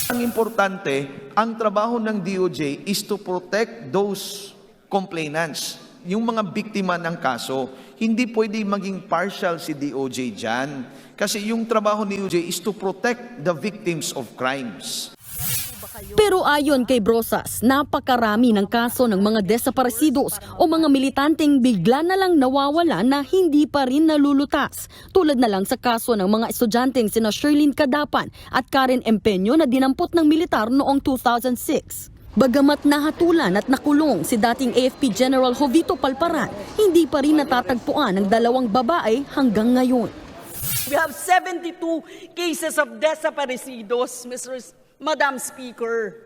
Ang importante, ang trabaho ng DOJ is to protect those complainants, yung mga biktima ng kaso. Hindi pwede maging partial si DOJ dyan. Kasi yung trabaho ni DOJ is to protect the victims of crimes. Pero ayon kay Brosas, napakarami ng kaso ng mga desaparecidos o mga militanteng bigla na lang nawawala na hindi pa rin nalulutas. Tulad na lang sa kaso ng mga estudyanteng sina Sherlyn Cadapan at Karen Empeño na dinampot ng militar noong 2006. Bagamat nahatulan at nakulong si dating AFP General Jovito Palparan, hindi pa rin natatagpuan ang dalawang babae hanggang ngayon. We have 72 cases of desaparecidos, Madam Speaker.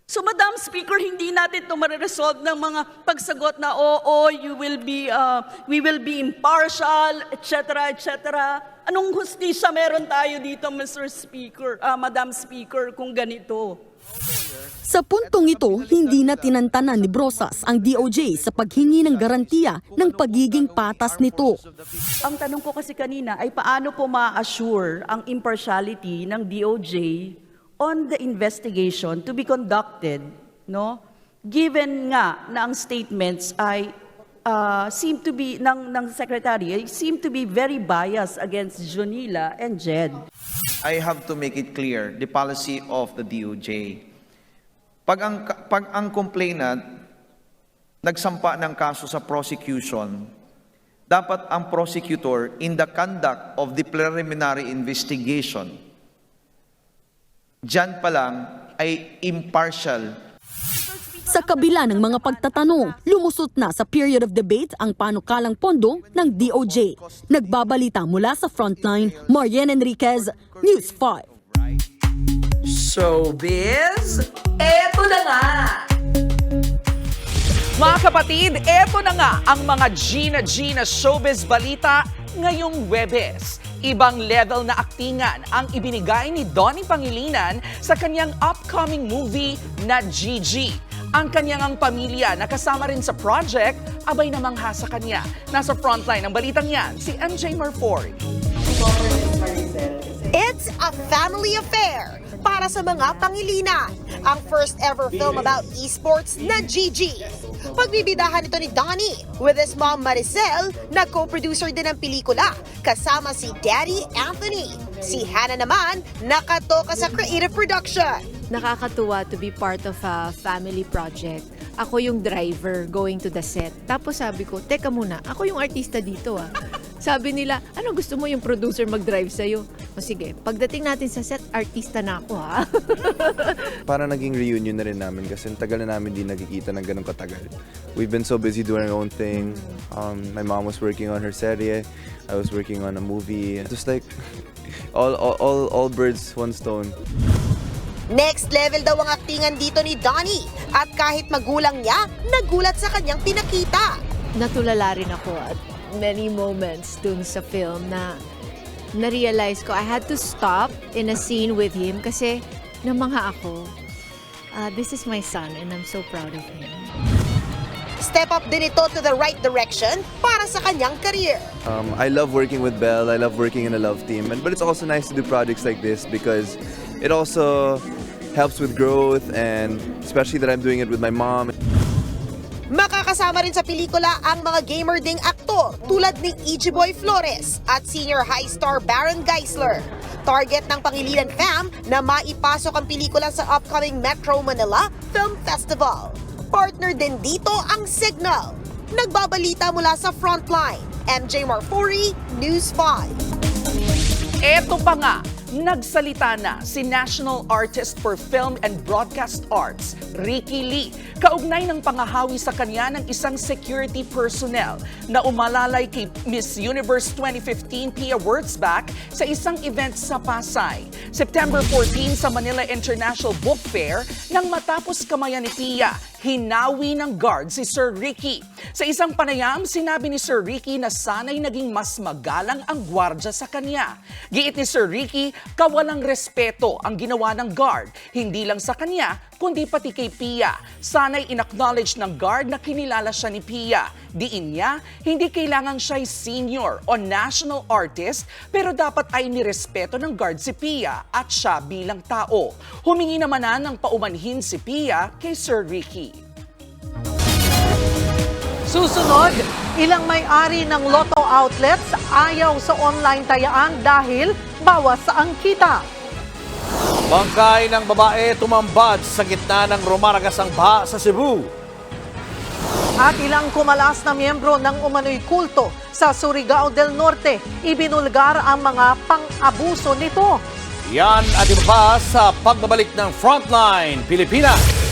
So Madam Speaker, hindi natin ito mariresolve ng mga pagsagot na we will be impartial, etc., etc. Anong hustisya meron tayo dito, Madam Speaker, kung ganito? Sa puntong ito, hindi na tinantanan ni Brosas ang DOJ sa paghingi ng garantiya ng pagiging patas nito. Ang tanong ko kasi kanina ay paano po ma-assure ang impartiality ng DOJ on the investigation to be conducted, no? Given nga na ang statements ay seem to be ng secretary seem to be very biased against Jonila and Jed. I have to make it clear, the policy of the DOJ. Pag ang complainant nagsampa ng kaso sa prosecution, dapat ang prosecutor in the conduct of the preliminary investigation, dyan pa lang ay impartial. Sa kabila ng mga pagtatanong, lumusot na sa period of debate ang panukalang pondo ng DOJ. Nagbabalita mula sa Frontline, Marian Enriquez, News 5. Showbiz, eto na nga! Mga kapatid, eto na nga ang mga Gina Showbiz balita ngayong Huwebes. Ibang level na aktingan ang ibinigay ni Donnie Pangilinan sa kanyang upcoming movie na Gigi. Ang kanyang pamilya na kasama rin sa project, abay namangha sa kanya. Nasa frontline ng balitang yan, si MJ Marfori. It's a family affair para sa mga Pangilinan. Ang first ever film about esports na Gigi. Pagbibidahan ito ni Donnie with his mom Maricel na co-producer din ng pelikula kasama si Daddy Anthony. Si Hannah naman nakatoka sa creative production. Nakakatuwa to be part of a family project. Ako yung driver going to the set. Tapos sabi ko, teka muna, ako yung artista dito ah. Sabi nila, ano gusto mo yung producer mag-drive sa'yo? O sige, pagdating natin sa set, artista na ako ha. Parang naging reunion na rin namin kasi tagal na namin di nagkikita ng ganun katagal. We've been so busy doing our own thing. My mom was working on her serye. I was working on a movie. Just like all birds, one stone. Next level daw ang aktingan dito ni Donnie at kahit magulang niya, nagulat sa kanyang pinakita. Natulala rin ako at many moments dun sa film na na-realize ko I had to stop in a scene with him kasi namangha ako. This is my son and I'm so proud of him. Step up din ito to the right direction para sa kanyang career. I love working with Belle. I love working in a love team. But it's also nice to do projects like this because it also helps with growth and especially that I'm doing it with my mom. Makakasama rin sa pelikula ang mga gamer ding aktor tulad ni EG Boy Flores at senior high star Baron Geisler. Target ng Pangilinan fam na maipasok ang pelikula sa upcoming Metro Manila Film Festival. Partner din dito ang Signal. Nagbabalita mula sa Frontline, MJ Marfori, News 5. Eto pa nga, nagsalita na si National Artist for Film and Broadcast Arts, Ricky Lee, kaugnay ng pangahawi sa kanya ng isang security personnel na umalalay kay Miss Universe 2015 Pia Wurtzbach sa isang event sa Pasay. September 14 sa Manila International Book Fair, nang matapos kamayan ni Pia, hinawi ng guard si Sir Ricky. Sa isang panayam, sinabi ni Sir Ricky na sana'y naging mas magalang ang gwardya sa kanya. Giit ni Sir Ricky, kawalang respeto ang ginawa ng guard, hindi lang sa kanya, kundi pati kay Pia. Sana'y in-acknowledge ng guard na kinilala siya ni Pia. Diin niya, hindi kailangan siya'y senior o national artist, pero dapat ay nirespeto ng guard si Pia at siya bilang tao. Humingi naman na ng paumanhin si Pia kay Sir Ricky. Susunod, ilang may-ari ng Lotto outlets ayaw sa online tayaan dahil bawas ang kita. Bangkay ng babae tumambad sa gitna ng rumaragasang baha sa Cebu. At ilang kumalas na miyembro ng umano'y kulto sa Surigao del Norte, ibinulgar ang mga pang-abuso nito. Yan at iba pa sa pagbabalik ng Frontline Pilipinas.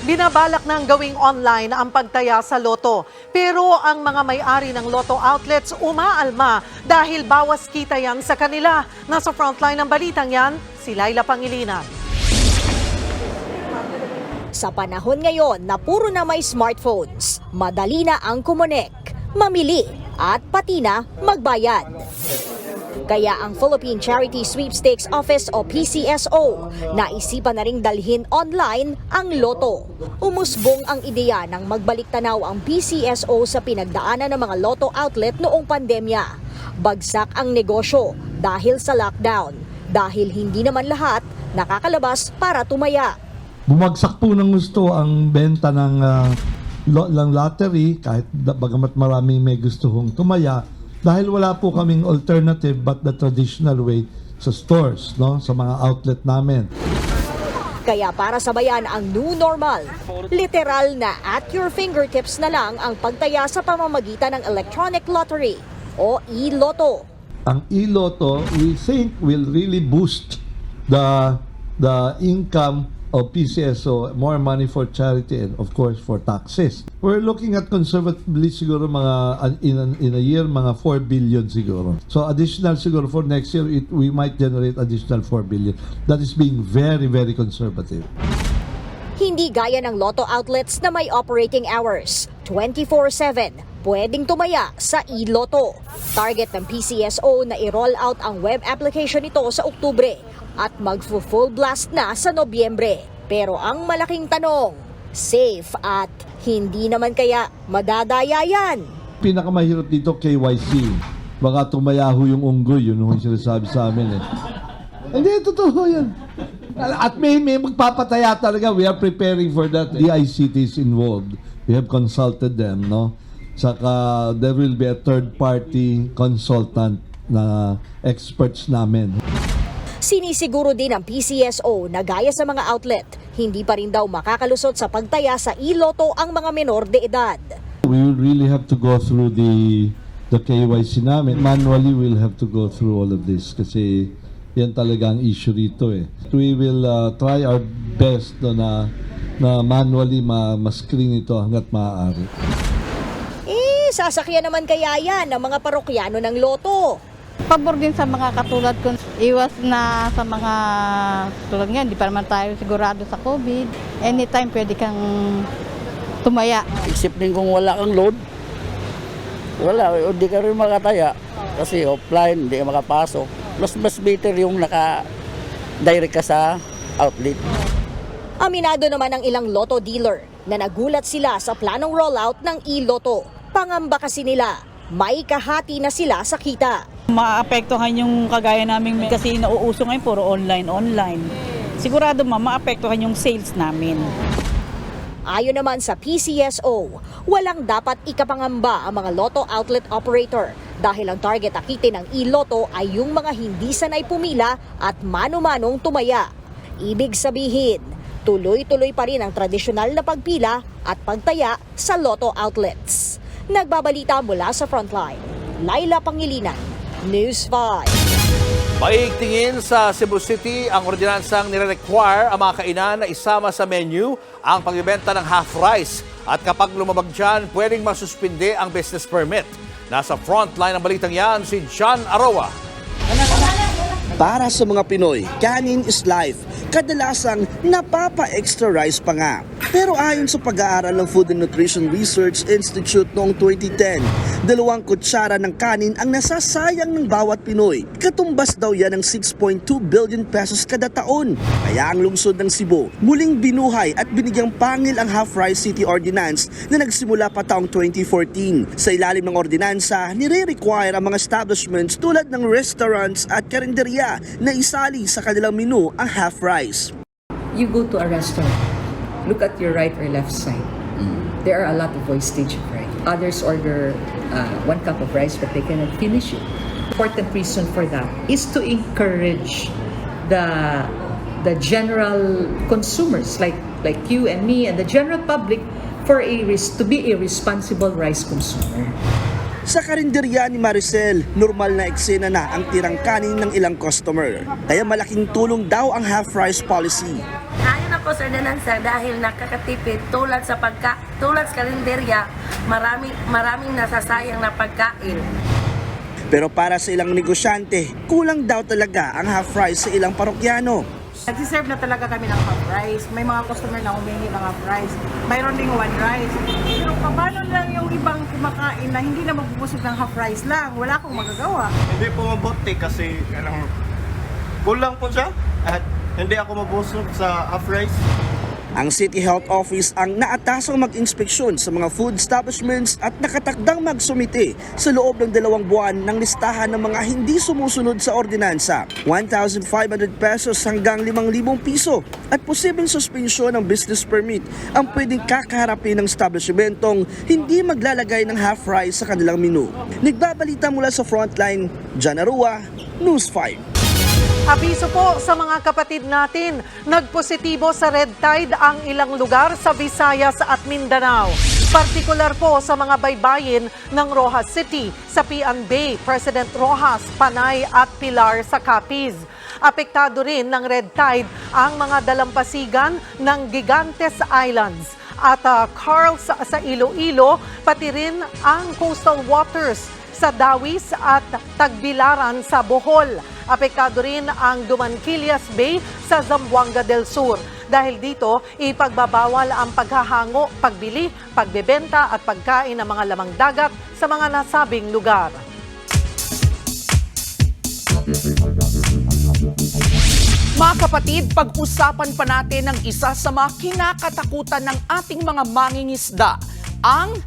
Binabalak ng gawing online ang pagtaya sa loto. Pero ang mga may-ari ng Lotto outlets umaalma dahil bawas kita yan sa kanila. Nasa frontline ng balitang yan, si Laila Pangilinan. Sa panahon ngayon na puro na may smartphones, madali na ang kumunik, mamili at pati na magbayad. Kaya ang Philippine Charity Sweepstakes Office o PCSO naisipan na ring dalhin online ang loto. Umusbong ang ideya ng magbalik tanaw ang PCSO sa pinagdaanan ng mga loto outlet noong pandemya. Bagsak ang negosyo dahil sa lockdown, dahil hindi naman lahat nakakalabas para tumaya. Bumagsak po ng gusto ang benta ng lottery kahit bagamat marami may gusto hong tumaya. Dahil wala po kaming alternative but the traditional way sa stores, no, sa mga outlet namin. Kaya para sabayan ang new normal, literal na at your fingertips na lang ang pagtaya sa pamamagitan ng electronic lottery o e-lotto. Ang e-lotto, we think will really boost the income of PCSO, more money for charity and of course for taxes. We're looking at conservatively siguro mga in a year mga 4 billion siguro. So additional siguro for next year we might generate additional 4 billion. That is being very very conservative. Hindi gaya ng lotto outlets na may operating hours, 24/7. Pwedeng tumaya sa e-lotto. Target ng PCSO na i-roll out ang web application nito sa Oktubre at mag-full blast na sa Nobyembre. Pero ang malaking tanong, safe at hindi naman kaya madadaya yan? Pinakamahirap dito KYC. Baka tumayaho yung unggoy, yun yung sinasabi sa amin eh. Hindi, totoo yan. At may magpapataya talaga. We are preparing for that. The ICT is involved. We have consulted them, no? Saka there will be a third-party consultant na experts namin. Sinisiguro din ng PCSO na gaya sa mga outlet, hindi pa rin daw makakalusot sa pagtaya sa e-lotto ang mga menor de edad. We will really have to go through the KYC namin. Manually, we'll have to go through all of this kasi yan talaga ang issue rito eh. We will try our best na manually ma-screen ito hanggat maaari. Sasakyan naman kaya yan ng mga parokyano ng loto. Pabor din sa mga katulad ko, iwas na sa mga tulad nga, hindi pa naman tayo sigurado sa COVID. Anytime pwede kang tumaya. Except din kung wala kang load, wala, hindi ka rin makataya. Kasi offline, hindi ka makapasok. Mas better yung naka-direct ka sa outlet. Aminado naman ang ilang lotto dealer na nagulat sila sa planong rollout ng e-lotto. Pangamba kasi nila, may kahati na sila sa kita. Maapektuhan yung kagaya namin kasi nauuso ngayon puro online. sigurado maapektuhan yung sales namin. Ayon naman sa PCSO, walang dapat ikapangamba ang mga lotto outlet operator dahil ang target akitin ng e-lotto ay yung mga hindi sanay pumila at mano-manong tumaya. Ibig sabihin, tuloy-tuloy pa rin ang tradisyonal na pagpila at pagtaya sa lotto outlets. Nagbabalita mula sa Frontline, Laila Pangilinan, News 5. Paigtingin sa Cebu City ang ordinansang nire-require ang mga kainan na isama sa menu ang pagbibenta ng half rice. At kapag lumabag dyan, pwedeng masuspinde ang business permit. Nasa frontline ng balitang yan si John Aroa. Para sa mga Pinoy, kanin is life. Kadalasang napapa-extra rice pa nga. Pero ayon sa pag-aaral ng Food and Nutrition Research Institute noong 2010, 2 kutsara ng kanin ang nasasayang ng bawat Pinoy. Katumbas daw yan ng 6.2 billion pesos kada taon. Kaya ang lungsod ng Cebu, muling binuhay at binigyang pangil ang Half Rice City Ordinance na nagsimula pa taong 2014. Sa ilalim ng ordinansa, nire-require ang mga establishments tulad ng restaurants at karinderya na isali sa kanilang menu ang half rice. You go to a restaurant, look at your right or left side. There are a lot of wastage of rice. Others order 1 cup of rice but they cannot finish it. Important reason for that is to encourage the general consumers like you and me and the general public to be a responsible rice consumer. Sa karinderya ni Maricel, normal na eksena na ang tirang kanin ng ilang customer. Kaya malaking tulong daw ang half rice policy. Ayon ako sa ordinansa dahil nakakatipid tulad sa karinderya, maraming nasasayang na pagkain. Pero para sa ilang negosyante, kulang daw talaga ang half rice sa ilang parokyano. Nagsiserve na talaga kami ng half rice. May mga customer na humingi ng half rice. Mayroon ding 1 rice. Pero paano lang yung ibang kumakain na hindi na magbubusog ng half rice lang? Wala akong magagawa. Hindi po mabuti kasi kulang po siya at hindi ako mabusog sa half rice. Ang City Health Office ang naatasang mag-inspeksyon sa mga food establishments at nakatakdang magsumite sa loob ng 2 buwan ng listahan ng mga hindi sumusunod sa ordinansa. 1,500 pesos hanggang 5,000 piso at posibleng suspensyon ng business permit ang pwedeng kakaharapin ng establishmentong hindi maglalagay ng half rice sa kanilang menu. Nagbabalita mula sa Frontline, John Arua, News 5. Abiso po sa mga kapatid natin, nagpositibo sa red tide ang ilang lugar sa Visayas at Mindanao. Partikular po sa mga baybayin ng Rojas City, sa Pian Bay, President Rojas, Panay at Pilar sa Capiz. Apektado rin ng red tide ang mga dalampasigan ng Gigantes Islands at Carls sa Iloilo, pati rin ang coastal waters sa Dawis at Tagbilaran sa Bohol. Apektado rin ang Dumanquillas Bay sa Zamboanga del Sur. Dahil dito, ipagbabawal ang paghahango, pagbili, pagbebenta at pagkain ng mga lamang dagat sa mga nasabing lugar. Mga kapatid, pag-usapan pa natin ang isa sa mga kinakatakutan ng ating mga mangingisda, ang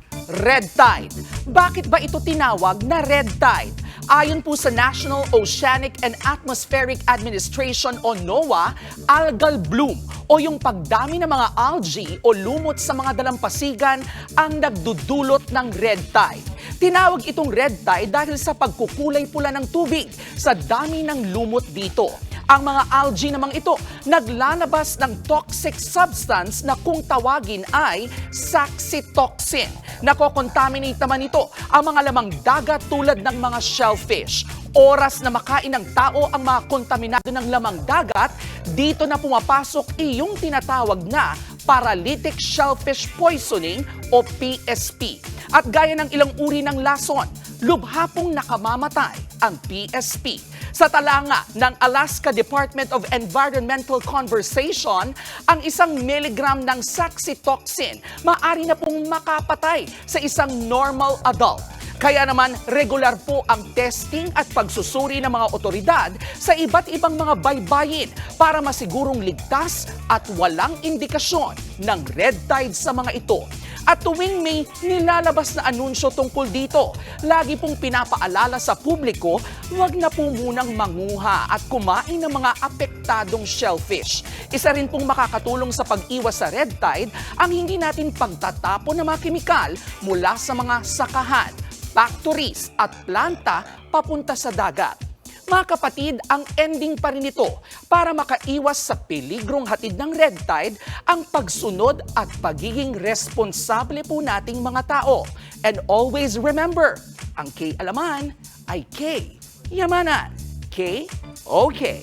red tide. Bakit ba ito tinawag na red tide? Ayon po sa National Oceanic and Atmospheric Administration o NOAA, algal bloom o yung pagdami ng mga algae o lumot sa mga dalampasigan ang nagdudulot ng red tide. Tinawag itong red tide dahil sa pagkukulay pula ng tubig sa dami ng lumot dito. Ang mga algae namang ito naglalabas ng toxic substance na kung tawagin ay saxitoxin. Nakokontaminate naman ito ang mga lamang dagat tulad ng mga shellfish. Oras na makain ng tao ang mga kontaminado ng lamang dagat, dito na pumapasok iyong tinatawag na paralytic shellfish poisoning o PSP. At gaya ng ilang uri ng lason, lubha pong nakamamatay ang PSP. Sa talanga ng Alaska Department of Environmental Conservation, ang 1 milligram ng saxitoxin maaari na pong makapatay sa isang normal adult. Kaya naman, regular po ang testing at pagsusuri ng mga otoridad sa iba't ibang mga baybayin para masigurong ligtas at walang indikasyon ng red tide sa mga ito. At tuwing may nilalabas na anunsyo tungkol dito, lagi pong pinapaalala sa publiko, huwag na po munang manguha at kumain ng mga apektadong shellfish. Isa rin pong makakatulong sa pag-iwas sa red tide ang hindi natin pagtatapon ng mga kemikal mula sa mga sakahan, factories at planta papunta sa dagat. Mga kapatid, ang ending pa rin ito para makaiwas sa peligrong hatid ng red tide ang pagsunod at pagiging responsable po nating mga tao. And always remember, ang K-alaman ay K-yamanan. K-okay.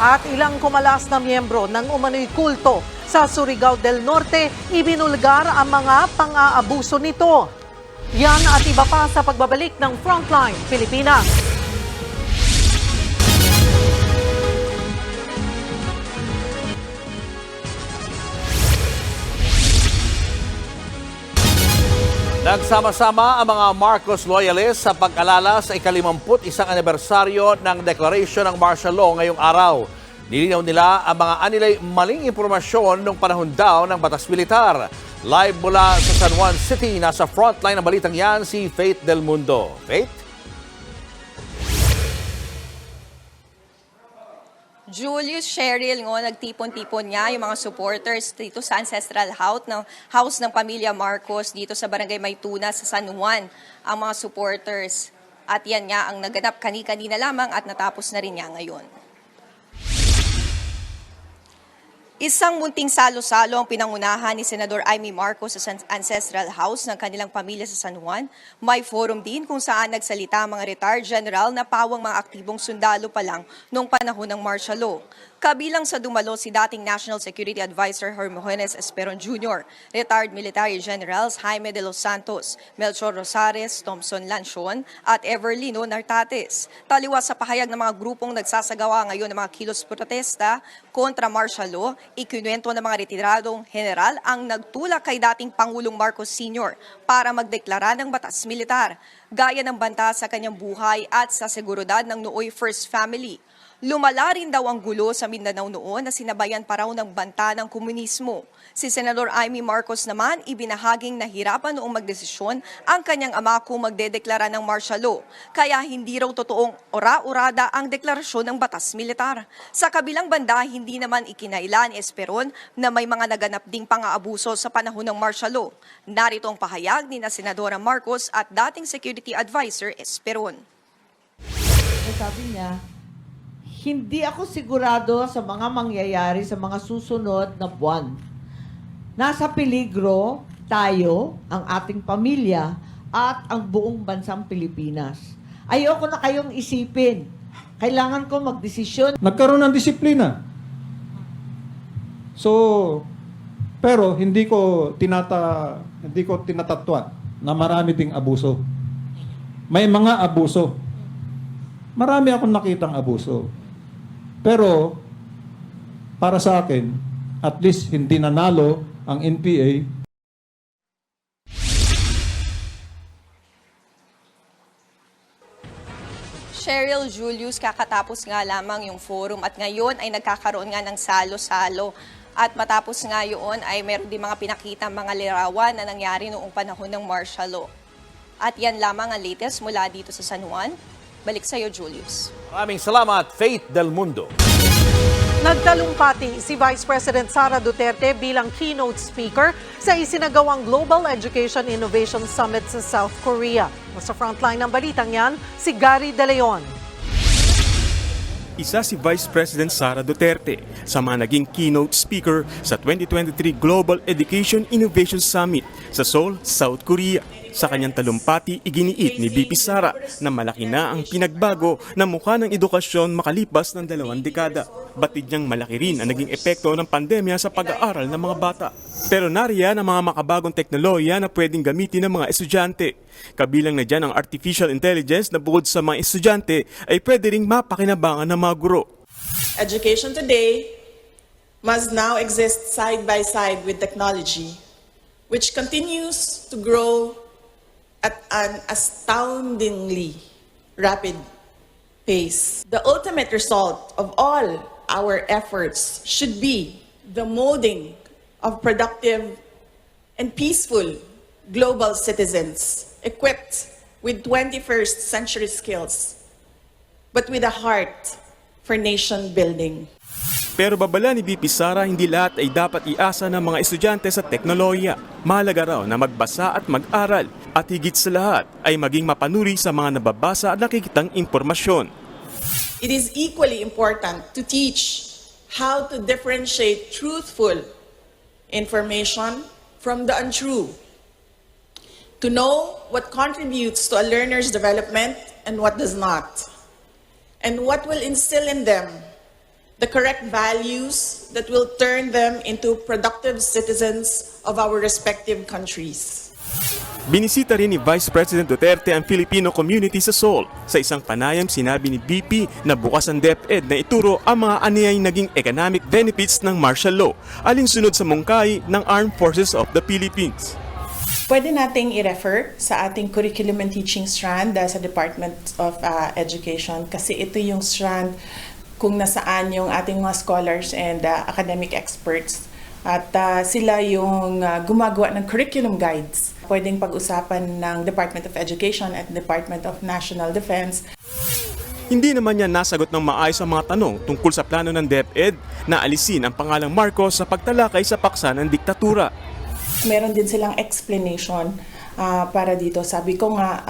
At ilang kumalas na miyembro ng umano'y kulto sa Surigao del Norte, ibinulgar ang mga pang-aabuso nito. Yan at iba pa sa pagbabalik ng Frontline Pilipinas. Nagsama-sama ang mga Marcos loyalists sa pag-alala sa ika-51 anibersaryo ng deklarasyon ng martial law ngayong araw. Nilinaw nila ang mga anilay maling impormasyon nung panahon daw ng batas militar. Live mula sa San Juan City, nasa frontline ng balitang yan si Faith Del Mundo. Faith? Julius, Cheryl, nagtipon-tipon niya yung mga supporters dito sa Ancestral House ng Pamilya Marcos dito sa Barangay Maytuna sa San Juan, ang mga supporters. At yan nga ang naganap kani-kanina lamang at natapos na rin niya ngayon. Isang munting salo-salo ang pinangunahan ni Senador Amy Marcos sa Ancestral House ng kanilang pamilya sa San Juan. May forum din kung saan nagsalita ang mga retired general na pawang mga aktibong sundalo pa lang noong panahon ng martial law. Kabilang sa dumalo si dating National Security Advisor Hermogenes Esperon Jr., retired military generals Jaime de los Santos, Melchor Rosares, Thompson Lanchon at Everlino Nartates. Taliwas sa pahayag ng mga grupong nagsasagawa ngayon ng mga kilos protesta kontra martial law, ikinuwento ng mga retiradong general ang nagtulak kay dating Pangulong Marcos Sr. para magdeklara ng batas militar, gaya ng banta sa kanyang buhay at sa seguridad ng nooy First Family. Lumala rin daw ang gulo sa Mindanao noon na sinabayan pa raw ng banta ng komunismo. Si Senador Amy Marcos naman ibinahaging nahirapan noong magdesisyon ang kanyang ama kung magdedeklara ng martial law. Kaya hindi raw totoong ora-urada ang deklarasyon ng batas militar. Sa kabilang banda, hindi naman ikinailan ni Esperon na may mga naganap ding pang-aabuso sa panahon ng martial law. Narito ang pahayag ni na Senadora Marcos at dating Security Advisor Esperon. Sabi niya, hindi ako sigurado sa mga mangyayari sa mga susunod na buwan. Nasa peligro tayo, ang ating pamilya, at ang buong bansang Pilipinas. Ayoko na kayong isipin. Kailangan ko magdesisyon. Nagkaroon ng disiplina. So, pero hindi ko tinatatwa na marami ding abuso. May mga abuso. Marami akong nakitang abuso. Pero, para sa akin, at least hindi nanalo ang NPA. Cheryl, Julius, kakatapos nga lamang yung forum at ngayon ay nagkakaroon nga ng salo-salo. At matapos nga yun ay meron din mga pinakita mga larawan na nangyari noong panahon ng martial law. At yan lamang ang latest mula dito sa San Juan. Balik sa iyo, Julius. Maraming salamat, Faith Del Mundo. Nagtalumpati si Vice President Sara Duterte bilang keynote speaker sa isinagawang Global Education Innovation Summit sa South Korea. Sa frontline ng balitang yan, si Gary De Leon. Isa si Vice President Sara Duterte sa mga naging keynote speaker sa 2023 Global Education Innovation Summit sa Seoul, South Korea. Sa kanyang talumpati, iginiit ni VP Sara na malaki na ang pinagbago ng mukha ng edukasyon makalipas ng 2 dekada. Batid niyang malaki rin ang naging epekto ng pandemya sa pag-aaral ng mga bata. Pero nariyan ang mga makabagong teknolohiya na pwedeng gamitin ng mga estudyante. Kabilang na dyan ang artificial intelligence na bukod sa mga estudyante ay pwede ring mapakinabangan ng mga guro. Education today must now exist side by side with technology, which continues to grow at an astoundingly rapid pace. The ultimate result of all our efforts should be the molding of productive and peaceful global citizens equipped with 21st century skills, but with a heart for nation building. Pero babala ni VP Sara, hindi lahat ay dapat iasa ng mga estudyante sa teknolohiya. Mahalaga raw na magbasa at mag-aral at higit sa lahat ay maging mapanuri sa mga nababasa at nakikitang impormasyon. It is equally important to teach how to differentiate truthful information from the untrue, to know what contributes to a learner's development and what does not, and what will instill in them the correct values that will turn them into productive citizens of our respective countries. Binisita rin ni Vice President Duterte ang Filipino community sa Seoul. Sa isang panayam, sinabi ni BP na bukas ang DepEd na ituro ang mga aniyay naging economic benefits ng martial law, alinsunod sa mungkahi ng Armed Forces of the Philippines. Pwede nating i-refer sa ating curriculum and teaching strand sa Department of Education kasi ito yung strand kung nasaan yung ating mga scholars and academic experts. At sila yung gumagawa ng curriculum guides. Pwedeng pag-usapan ng Department of Education at Department of National Defense. Hindi naman niya nasagot ng maayos ang mga tanong tungkol sa plano ng DepEd na alisin ang pangalang Marcos sa pagtalakay sa paksa ng diktatura. Meron din silang explanation para dito. Sabi ko nga,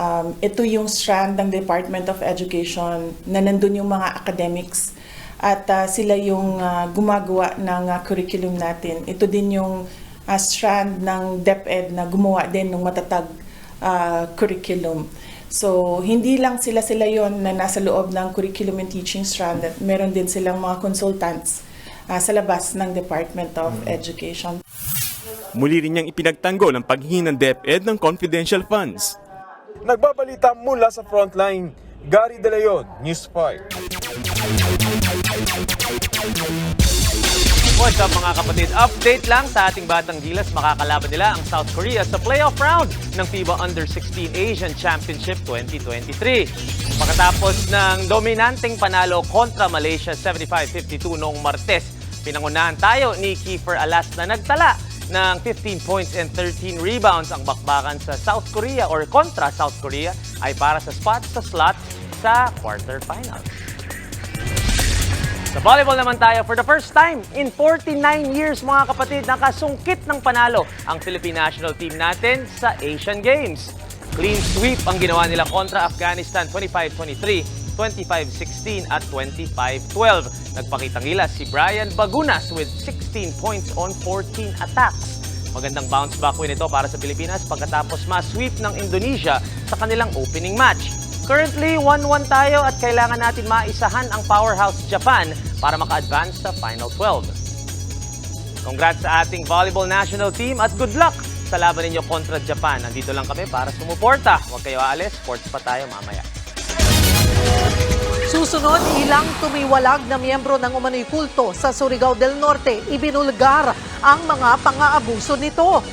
ito yung strand ng Department of Education na nandun yung mga academics at sila yung gumagawa ng curriculum natin. Ito din yung strand ng DepEd na gumawa din ng matatag curriculum. So, hindi lang sila yon na nasa loob ng curriculum and teaching strand. At meron din silang mga consultants sa labas ng Department of Education. Muli rin niyang ipinagtanggol ang paghingi ng DepEd ng confidential funds. Nagbabalita mula sa frontline, Gary De Leon, News 5. What's up mga kapatid? Update lang sa ating Batang Gilas, makakalaban nila ang South Korea sa playoff round ng FIBA Under-16 Asian Championship 2023. Pagkatapos ng dominanteng panalo kontra Malaysia 75-52 noong Martes, pinangunahan tayo ni Kiefer Alas na nagtala ng 15 points and 13 rebounds. Ang bakbakan sa South Korea or kontra South Korea ay para sa spot sa slot sa quarterfinals. Sa volleyball naman tayo, for the first time in 49 years mga kapatid, nakasungkit ng panalo ang Philippine National Team natin sa Asian Games. Clean sweep ang ginawa nila kontra Afghanistan 25-23, 25-16 at 25-12. Nagpakitang gilas si Brian Bagunas with 16 points on 14 attacks. Magandang bounce back win ito para sa Pilipinas pagkatapos ma-sweep ng Indonesia sa kanilang opening match. Currently, 1-1 tayo at kailangan natin maisahan ang powerhouse Japan para maka-advance sa Final 12. Congrats sa ating volleyball national team at good luck sa laban ninyo kontra Japan. Nandito lang kami para sumuporta. Huwag kayo aalis, sports pa tayo mamaya. Susunod, ilang tumiwalag na miyembro ng umano'y kulto sa Surigao del Norte, ibinulgar ang mga pang-aabuso nito.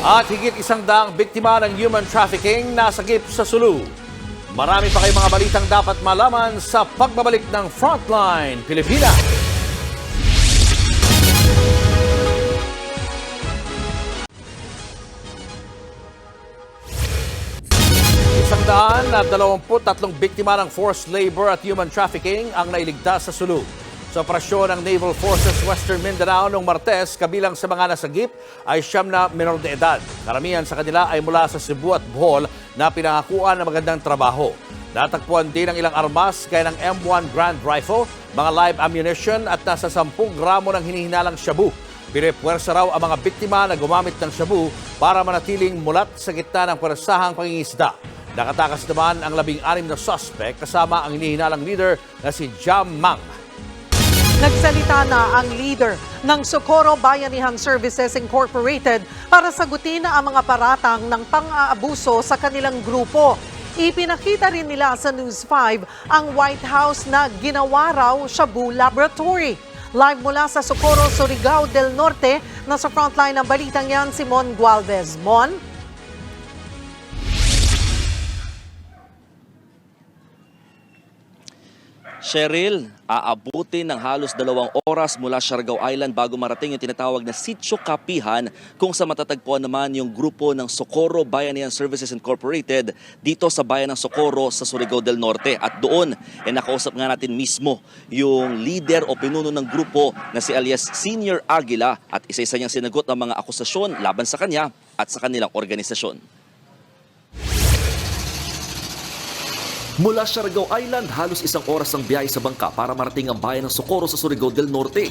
At higit 100 biktima ng human trafficking nasagip sa Sulu. Marami pa kayong mga balitang dapat malaman sa pagbabalik ng Frontline Pilipinas. Na 23 biktima ng forced labor at human trafficking ang nailigtas sa Sulu. Sa operasyon ng Naval Forces Western Mindanao noong Martes, kabilang sa mga nasagip ay 9 na menor de edad. Karamihan sa kanila ay mula sa Cebu at Bohol na pinangakuan ng magandang trabaho. Natagpuan din ang ilang armas gaya ng M1 Grand Rifle, mga live ammunition at nasa 10 gramo ng hinihinalang shabu. Pinipuwersa raw ang mga biktima na gumamit ng shabu para manatiling mulat sa gitna ng pwersahang pangingisda. Nakatakas naman ang 16 na suspect kasama ang hinihinalang leader na si Jam Mang. Nagsalita na ang leader ng Socorro Bayanihan Services Incorporated para sagutin ang mga paratang ng pang-aabuso sa kanilang grupo. Ipinakita rin nila sa News 5 ang White House na ginawa raw shabu laboratory. Live mula sa Socorro, Surigao del Norte, nasa frontline ng balitang yan si Mon Gualvez. Mon? Cheryl, aabutin ng halos 2 oras mula Siargao Island bago marating yung tinatawag na Sitio Kapihan, kung sa matatagpuan naman yung grupo ng Socorro Bayanihan Services Incorporated dito sa bayan ng Socorro sa Surigao del Norte. At doon, nakausap nga natin mismo yung leader o pinuno ng grupo na si alias Senior Aguila at isa-isa niyang sinagot ang mga akusasyon laban sa kanya at sa kanilang organisasyon. Mula Siargao Island, halos 1 oras ang biyahe sa bangka para marating ang bayan ng Socorro sa Surigao del Norte.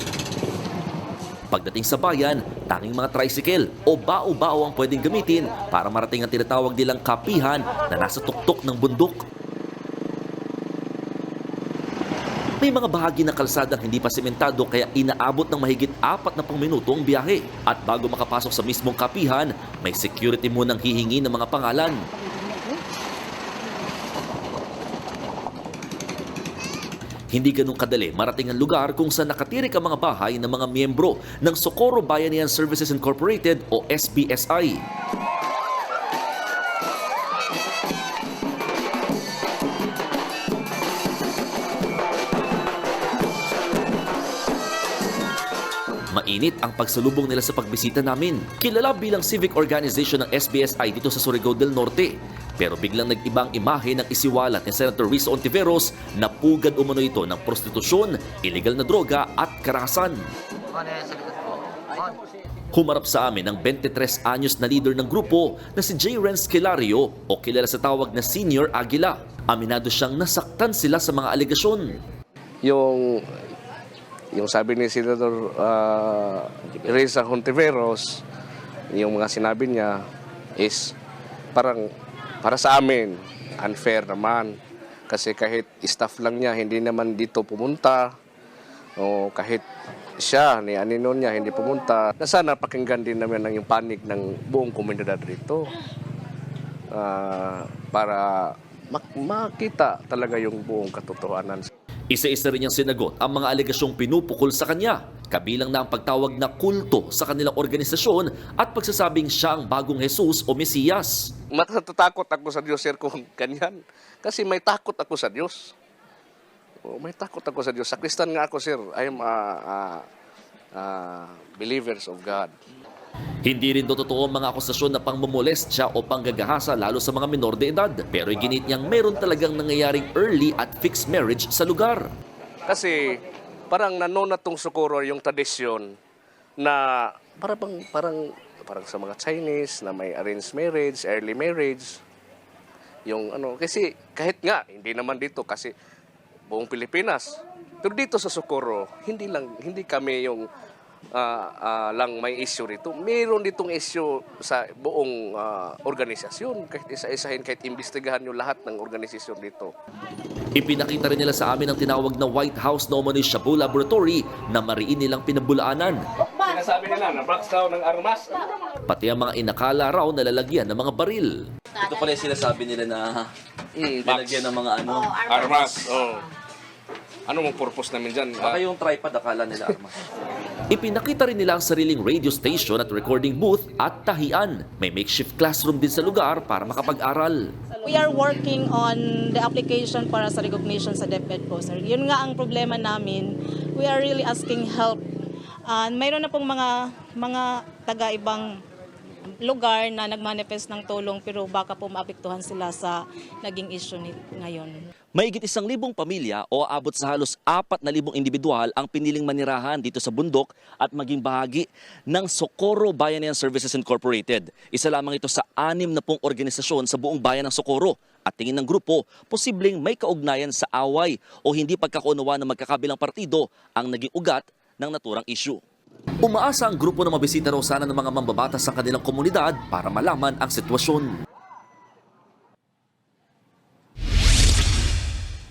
Pagdating sa bayan, tanging mga tricycle o bao-bao ang pwedeng gamitin para marating ang tinatawag nilang kapihan na nasa tuktok ng bundok. May mga bahagi ng kalsadang hindi pa sementado kaya inaabot ng mahigit 40 minuto ang biyahe. At bago makapasok sa mismong kapihan, may security munang hihingi ng mga pangalan. Hindi ganun kadali marating ang lugar kung saan nakatirik ang mga bahay ng mga miyembro ng Socorro Bayanihan Services Incorporated o SBSI. Mainit ang pagsalubong nila sa pagbisita namin. Kilala bilang civic organization ng SBSI dito sa Surigao del Norte. Pero biglang nag-ibang imahe ng isiwalat ni Senator Risa Ontiveros na pugad umano ito ng prostitusyon, illegal na droga at karahasan. Humarap sa amin ang 23 anyos na leader ng grupo na si J. Renz Kilario o kilala sa tawag na Senior Aguila. Aminado siyang nasaktan sila sa mga alegasyon. Yung sabi ni Senator Risa Ontiveros, yung mga sinabi niya is parang para sa amin, unfair naman. Kasi kahit staff lang niya, hindi naman dito pumunta. O kahit siya, ni Anino niya, hindi pumunta. Na sana pakinggan din naman yung panig ng buong komunidad rito. Para makita talaga yung buong katotohanan. Isa-isa rin niyang sinagot ang mga alegasyong pinupukol sa kanya, kabilang na ang pagtawag na kulto sa kanilang organisasyon at pagsasabing siya ang bagong Jesus o Mesiyas. Matatakot ako sa Diyos, sir, kung ganyan. Kasi may takot ako sa Diyos. May takot ako sa Diyos. Sa Kristan nga ako, sir. I am believers of God. Hindi rin totoo ang mga akusasyon na pangmomolestya o panggagahasa lalo sa mga menor de edad. Pero iginit niyang meron talagang nangyayaring early at fixed marriage sa lugar. Kasi parang nanonatong Socorro yung tradisyon na parang sa mga Chinese na may arranged marriage, early marriage. Yung kasi kahit nga hindi naman dito kasi buong Pilipinas. Pero dito sa Socorro, hindi kami yung lang may issue rito. Meron ditong issue sa buong organisasyon. Kahit isa-isahin, kahit imbestigahan nyo lahat ng organisasyon dito. Ipinakita rin nila sa amin ang tinawag na White House na umano'y Shabu Laboratory na mariin nilang pinabulaanan. Sinasabi nila na box daw ng armas. Pati ang mga inakala raw na lalagyan ng mga baril. Ito pala yung sinasabi nila na lalagyan ng mga armas. Oh. Ano mong purpose namin dyan? Baka yung tripod akala nila armas. Ipinakita rin nila ang sariling radio station at recording booth at tahian. May makeshift classroom din sa lugar para makapag-aral. We are working on the application para sa recognition sa DepEd po, sir. Yun nga ang problema namin. We are really asking help. Mayroon na pong mga taga-ibang lugar na nagmanifest ng tulong pero baka po maapektuhan sila sa naging issue ngayon. Mahigit 1,000 pamilya o aabot sa halos 4,000 individual ang piniling manirahan dito sa bundok at maging bahagi ng Socorro Bayanihan Services Incorporated. Isa lamang ito sa 60 na pong organisasyon sa buong bayan ng Socorro. At tingin ng grupo, posibleng may kaugnayan sa away o hindi pagkakaunawa ng magkakabilang partido ang naging ugat ng naturang issue. Umaasa ang grupo na mabisita raw sana ng mga mambabatas sa kanilang komunidad para malaman ang sitwasyon.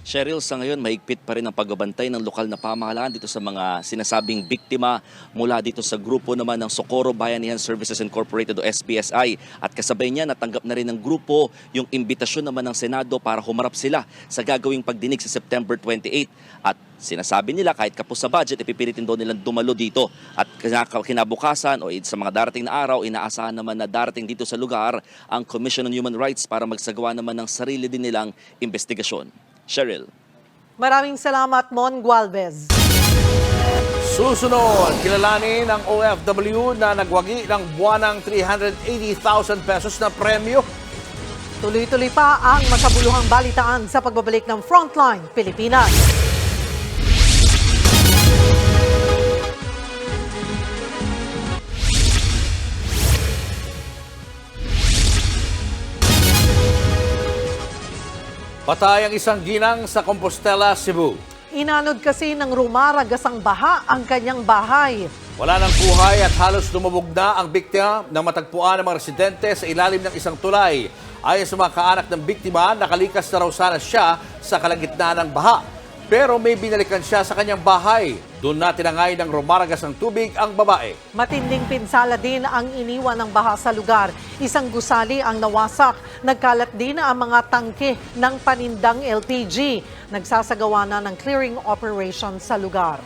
Cheryl, sa ngayon mahigpit pa rin ang pagbabantay ng lokal na pamahalaan dito sa mga sinasabing biktima mula dito sa grupo naman ng Socorro Bayanihan Services Incorporated o SBSI. At kasabay niya, natanggap na rin ng grupo yung imbitasyon naman ng Senado para humarap sila sa gagawing pagdinig sa September 28. At sinasabi nila kahit kapos sa budget, ipipilitin daw nilang dumalo dito. At kinabukasan o sa mga darating na araw, inaasahan naman na darating dito sa lugar ang Commission on Human Rights para magsagawa naman ng sarili din nilang investigasyon. Cheryl. Maraming salamat, Mon Gualvez. Susunod, kilalanin ang OFW na nagwagi ng buwanang 380,000 pesos na premyo. Tuloy-tuloy pa ang makabuluhang balitaan sa pagbabalik ng Frontline Pilipinas. Patay ang isang ginang sa Compostela, Cebu. Inanod kasi ng rumaragasang baha ang kanyang bahay. Wala ng buhay at halos lumubog na ang biktima ng matagpuan ng mga residente sa ilalim ng isang tulay. Ayon sa mga kaanak ng biktima, nakalikas na raw sana siya sa kalagitnaan ng baha. Pero may binalikan siya sa kanyang bahay. Doon na tinangay ng rumaragasang tubig ang babae. Matinding pinsala din ang iniwan ng baha sa lugar. Isang gusali ang nawasak. Nagkalat din ang mga tangke ng panindang LPG. Nagsasagawa na ng clearing operation sa lugar.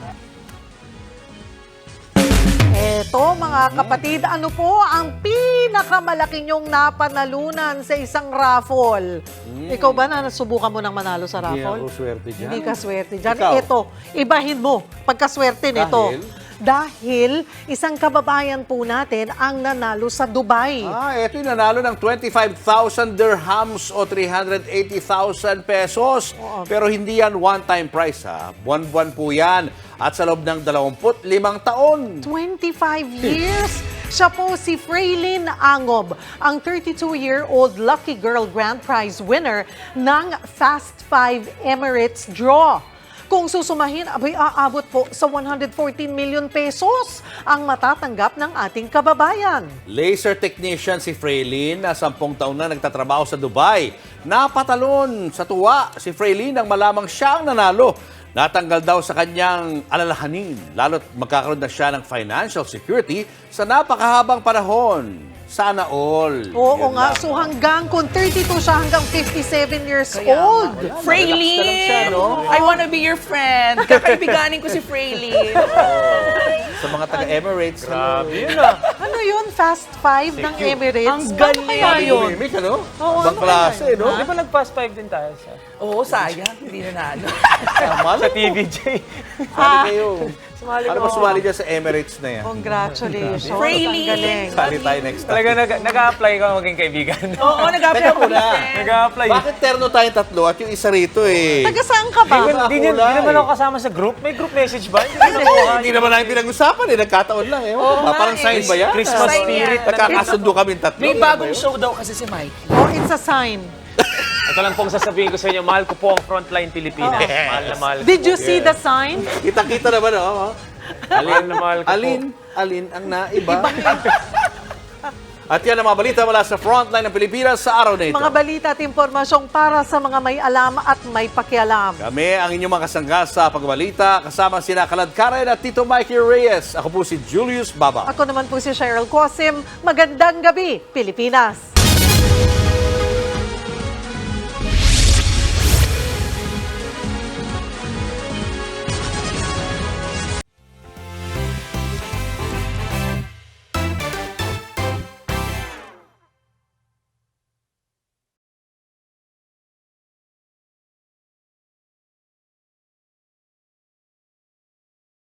Eto mga kapatid, ano po ang pinakamalaki niyong napanalunan sa isang raffle? Ikaw ba na nasubukan mo ng manalo sa Hindi raffle? ako swerte dyan. Hindi ka swerte dyan. Ikaw? Ito, ibahin mo pagkaswerte nito. Dahil isang kababayan po natin ang nanalo sa Dubai. Ito yung nanalo ng 25,000 dirhams o 380,000 pesos. Pero hindi yan one-time prize ha. Buwan-buwan po yan. At sa loob ng 25 taon. 25 years? Siya po si Freylin Angob, ang 32-year-old Lucky Girl Grand Prize winner ng Fast 5 Emirates Draw. Kung susumahin, abay aabot po sa 114 million pesos ang matatanggap ng ating kababayan. Laser technician si Freylin na 10 taon na nagtatrabaho sa Dubai. Napatalon sa tuwa si Freylin nang malamang siya ang nanalo. Natanggal daw sa kanyang alalahanin, lalo't magkakaroon na siya ng financial security sa napakahabang panahon. Sana all. Oo Yun nga, lang. so hanggang kung 32 siya hanggang 57 years old. Freylin! no? I wanna be your friend. Kakaibiganin ko si Freylin. Sa mga taga-Emirates. Grabe yun Ano yun? Fast 5 ng Emirates? Ang Paano galing. kaya yun? Mimic, ano? Oo, Ibang ano klase, kaya yun? no? Di ba nag-fast 5 din tayo sa, Oo, sayang. Hindi nanalo. sa TVJ? Sali kayo. Sumali Ano ko. ba sumali dyan sa Emirates na yan? Congratulations. Freylin! Ang galing. Sali tayo next time. Talaga nag-a-apply ka maging kaibigan. Oo, nag-apply Teka ako. muna. Nag-a-apply. Bakit terno tayong tatlo at yung isa rito eh? Taga saan ka ba? Di naman ako kasama sa group. May group message ba? Hindi ko nakuha. Hindi naman namin pinag-usapan eh. Nagkataon lang eh. Parang sign ba yan? Christmas Sign spirit. yan. Nagkakasundo kami tatlo. May bagong show daw kasi si Mike. Oh, it's a sign. Ito lang pong sasabihin ko sa inyo, mahal ko po ang Frontline Pilipinas. Mahal na mahal ko Did you po. see the sign? Kita-kita naman oh. Mahal na mahal ko po. Alin ang naiba? At yan ang mga balita mula sa Frontline ng Pilipinas sa araw na ito. Mga balita at impormasyong para sa mga may alam at may pakialam. Kami ang inyong mga kasangga sa pagbalita, kasama sina Kalad Karen at Tito Mikey Reyes. Ako po si Julius Baba. Ako naman po si Cheryl Cosim. Magandang gabi, Pilipinas!